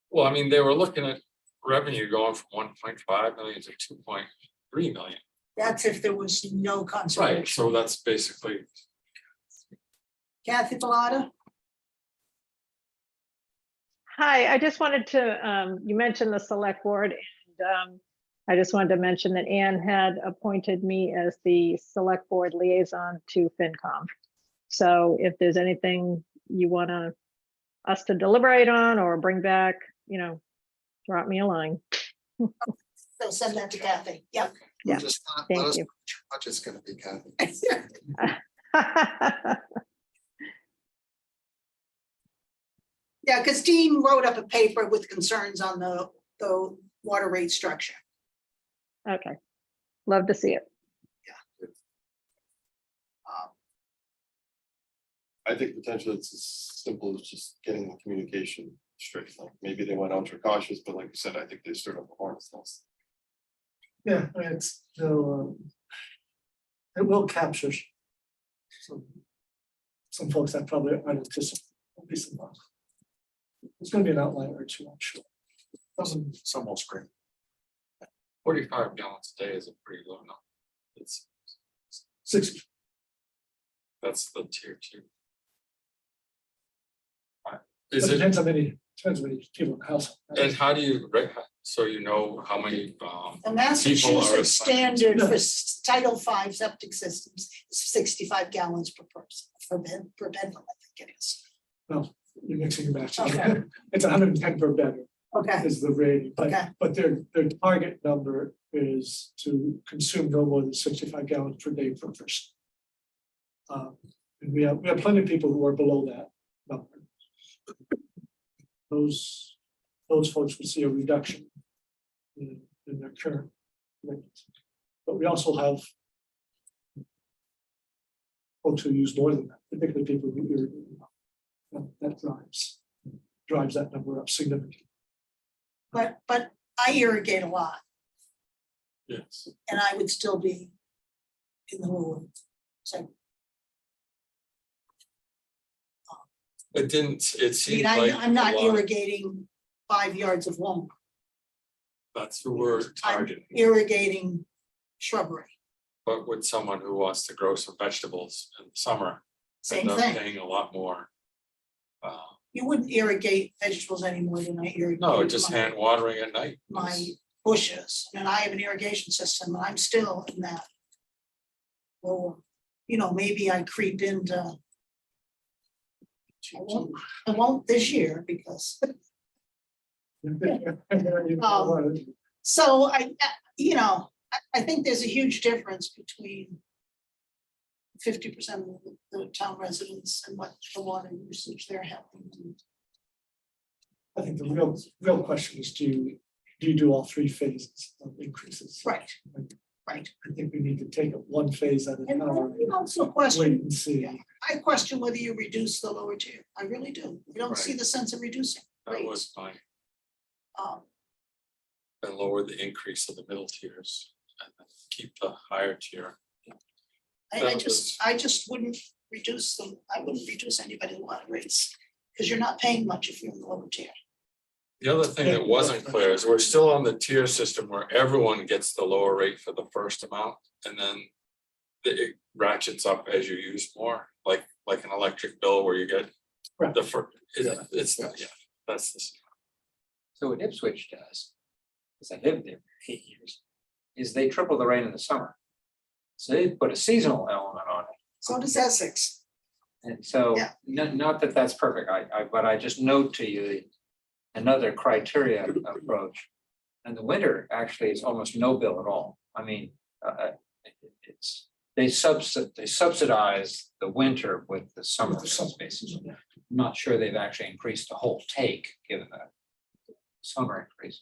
Well, I mean, they were looking at revenue going from 1.5 million to 2.3 million. That's if there was no Right, conservation. so that's basically, Kathy Bellata? Hi, I just wanted to, you mentioned the select board and I just wanted to mention that Ann had appointed me as the select board liaison to FinCom. So if there's anything you want us to deliberate on or bring back, you know, drop me a line. So send that to Kathy. Yep. Yeah, Just let thank us you. know how much it's gonna be, Kathy. Yeah, because Dean wrote up a paper with concerns on the water rate structure. Okay, love to see it. I think potentially it's as simple as just getting the communication straight. Like maybe they went ultra cautious, but like you said, I think they stirred up a hornet's nest. Yeah, I mean, it's, it will capture some folks that probably aren't anticipating. It's gonna be an outlier or two, I'm sure. It's almost great. 45 gallons a day is a pretty low number. It's, 60. that's the tier 2. It Is it, depends how many people in the house. and how do you, so you know how many, The Massachusetts assigned. standard for Title V septic systems is 65 gallons per person, per bedroom, I think it is. Well, you're mixing and matching. Okay. It's 110 per bedroom Okay, is the rating, Okay. but their target number is to consume no more than 65 gallons per day per person. And we have plenty of people who are below that number. Those folks would see a reduction in their current rate. But we also have folks who use more than that, particularly people who irrigate. That drives that number up significantly. but I irrigate a lot yes, and I would still be in the lower. So, it didn't, it I seemed mean, like. I'm not a lot- irrigating 5 yards of lawn, That's who we're I'm targeting, irrigating shrubbery, but with someone who wants to grow some vegetables in the summer. same end up thing. Paying a lot more. You wouldn't irrigate vegetables anymore than I irrigate. No, just my- hand watering at night. My bushes, and I have an irrigation system, and I'm still in that. Lower, you know, maybe I creep into. I won't this year because, so you know, I think there's a huge difference between. 50% of the town residents and what the water usage they're having. I think the real question is, do you do all 3 phases of increases? Right, Right. I think we need to take it one phase at a And time. I also Wait question, and see. I question whether you reduce the lower tier. I really do. I don't see the sense of reducing That rates. was my, Um, and lower the increase of the middle tiers and then keep the higher tier. I just wouldn't reduce them. I wouldn't reduce anybody's water rates. Because you're not paying much if you're in the lower tier. The other thing that wasn't clear is we're still on the tier system where everyone gets the lower rate for the first amount and then it ratchets up as you use more, like an electric bill where you get Right. the first, it's, yeah, that's the. So what Ipswich does, because I lived there for 8 years, is they triple the rate in the summer. So they put a seasonal element on it. So does Essex. And so, Yeah. not that that's perfect, but I just note to you another criteria approach. And the winter actually is almost no bill at all. I mean, it's, they subsidize the winter with the summer basically. I'm not sure they've actually increased the whole take, given the summer increase.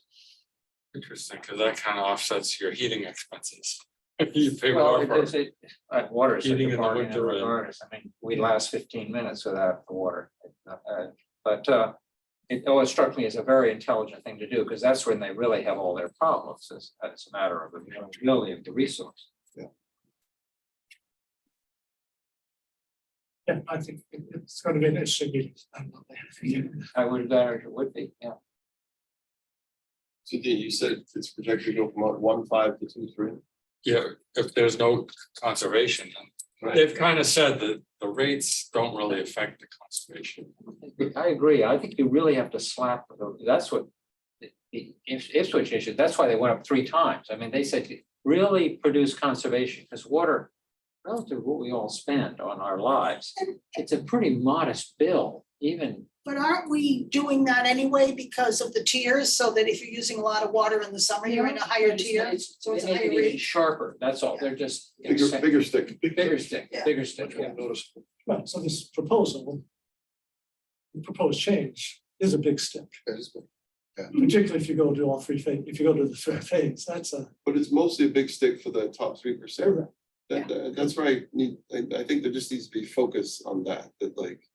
Interesting, because that kind of offsets your heating expenses. You pay Well, more it for is, water is such heating a in the bargain winter and- regardless. I mean, we last 15 minutes without the water. But it always struck me as a very intelligent thing to do, because that's when they really have all their problems. It's a matter of availability of the resource. Yeah, I think it's gonna be an interesting meeting. I would imagine it would be, yeah. So Dean, you said it's projected to go from what, 1.5 to 2.3? Yeah, if there's no conservation, then they've kind of said that the rates don't really affect the conservation. I agree. I think you really have to slap, that's what the Ipswich issue, that's why they went up 3 times. I mean, they said really produce conservation, because water, relative to what we all spend on our lives, it's a pretty modest bill, even. But aren't we doing that anyway because of the tiers? So that if you're using a lot of water in the summer, you're in a higher tier. So it's a They make higher it even rate. sharper, that's all. They're just. Bigger stick. Bigger stick, Yeah. bigger stick, yeah. Noticeable. Right, so this proposal. The proposed change is a big step, It is big. particularly if you go to all 3 phases, if you go to the 3rd phase, that's a. But it's mostly a big stick for the top 3%. That's right. I think there just needs to be focus on that, like.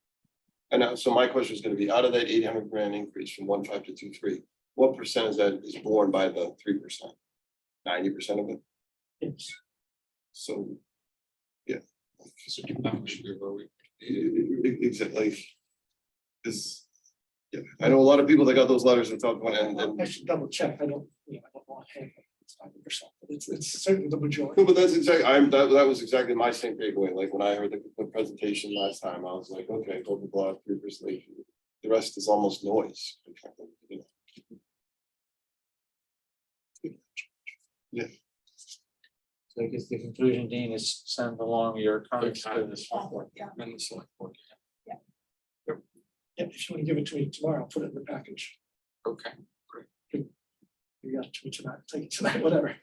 And so my question is gonna be, out of that 800 grand increase from 1.5 to 2.3, what percent is that is borne by the 3%? 90% of it? Yes. So, So that should be where we- exactly. This, yeah, I know a lot of people that got those letters and talked about, and I should double check, I don't want to. It's 90%, but it's certainly the majority. no, but that's exactly, that was exactly my same takeaway, like when I heard the presentation last time, I was like, okay, blah, blah, blah, 3%. The rest is almost noise. You know. So I guess the conclusion, Dean, is send along your comments to Okay. this. Yeah. and the select board. Yeah, if you want to give it to me tomorrow, I'll put it in the package. Okay, You got it to me tonight, take it tonight, whatever.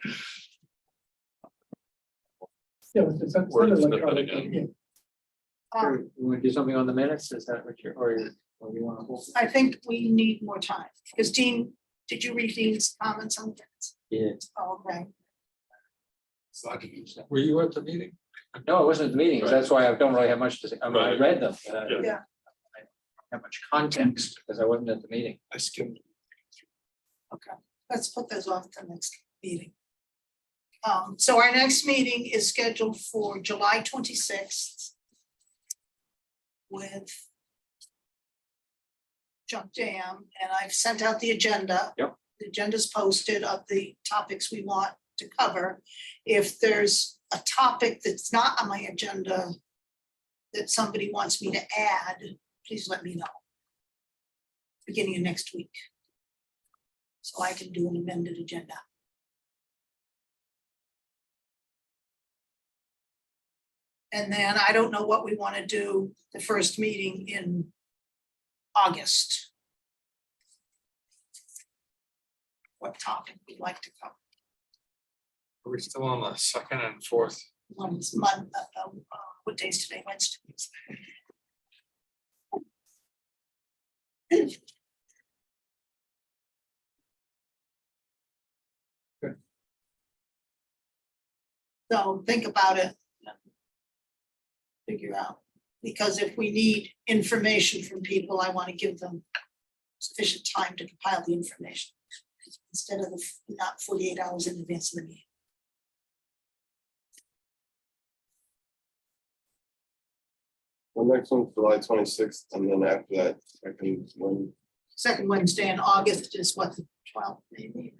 Yeah, it's Word send it snippet electronically, again. yeah. Um, You want to do something on the minutes? Is that what you're, or you want to hold? I think we need more time, because Dean, did you read Dean's comments on this? Yeah. Oh, right. were you at the meeting? No, it wasn't the meetings. That's why I don't really have much to say. I mean, I Right. read them. Yeah. I don't have much context because I wasn't at the meeting. I skimmed. Okay, let's put those off to next meeting. So our next meeting is scheduled for July 26th. With Junk Jam, and I've sent out the agenda. Yep. The agenda's posted of the topics we want to cover. If there's a topic that's not on my agenda that somebody wants me to add, please let me know. Beginning of next week. So I can do an amended agenda. And then I don't know what we want to do the first meeting in August. What topic we'd like to cover. Are we still on the second and fourth? One's month, what day's today, Wednesday? So think about it. Figure out, because if we need information from people, I want to give them sufficient time to compile the information. Instead of not 48 hours in advance of the meeting. Well, next one's July 26th, and then after that, I can, when, Second Wednesday in August is what, the 12th maybe?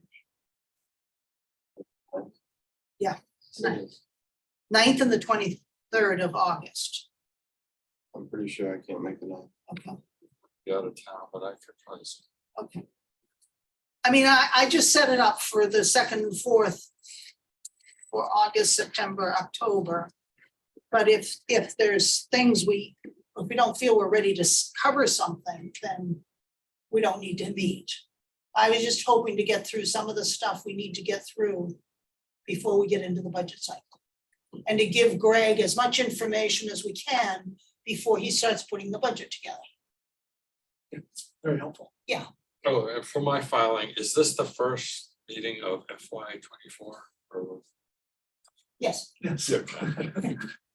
Yeah, 9th and the 23rd of August. I'm pretty sure I can't make it up. Okay, Be out of town, but I could try some. okay. I mean, I just set it up for the 2nd and 4th for August, September, October. But if there's things if we don't feel we're ready to cover something, then we don't need to meet. I was just hoping to get through some of the stuff we need to get through before we get into the budget cycle. And to give Greg as much information as we can before he starts putting the budget together. Very helpful. Oh, and for my filing, is this the first meeting of FY 24? Or? Yes, Yes.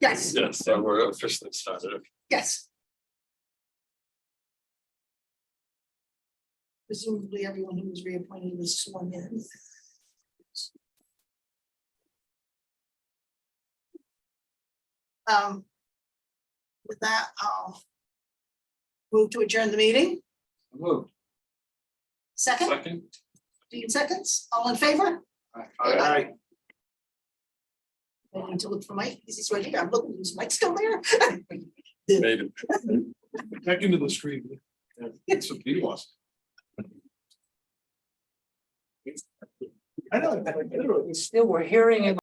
yes, Yes, so we're officially started. yes. Presumably everyone who was reappointed was sworn in. With that, I'll move to adjourn the meeting. Moved. Second, Second? 15 seconds, all in favor? Aye. I need to look for Mike, he's right here, I'm looking, is Mike still there? Made it. Back into the screen. That's what he wants. Still, we're hearing it.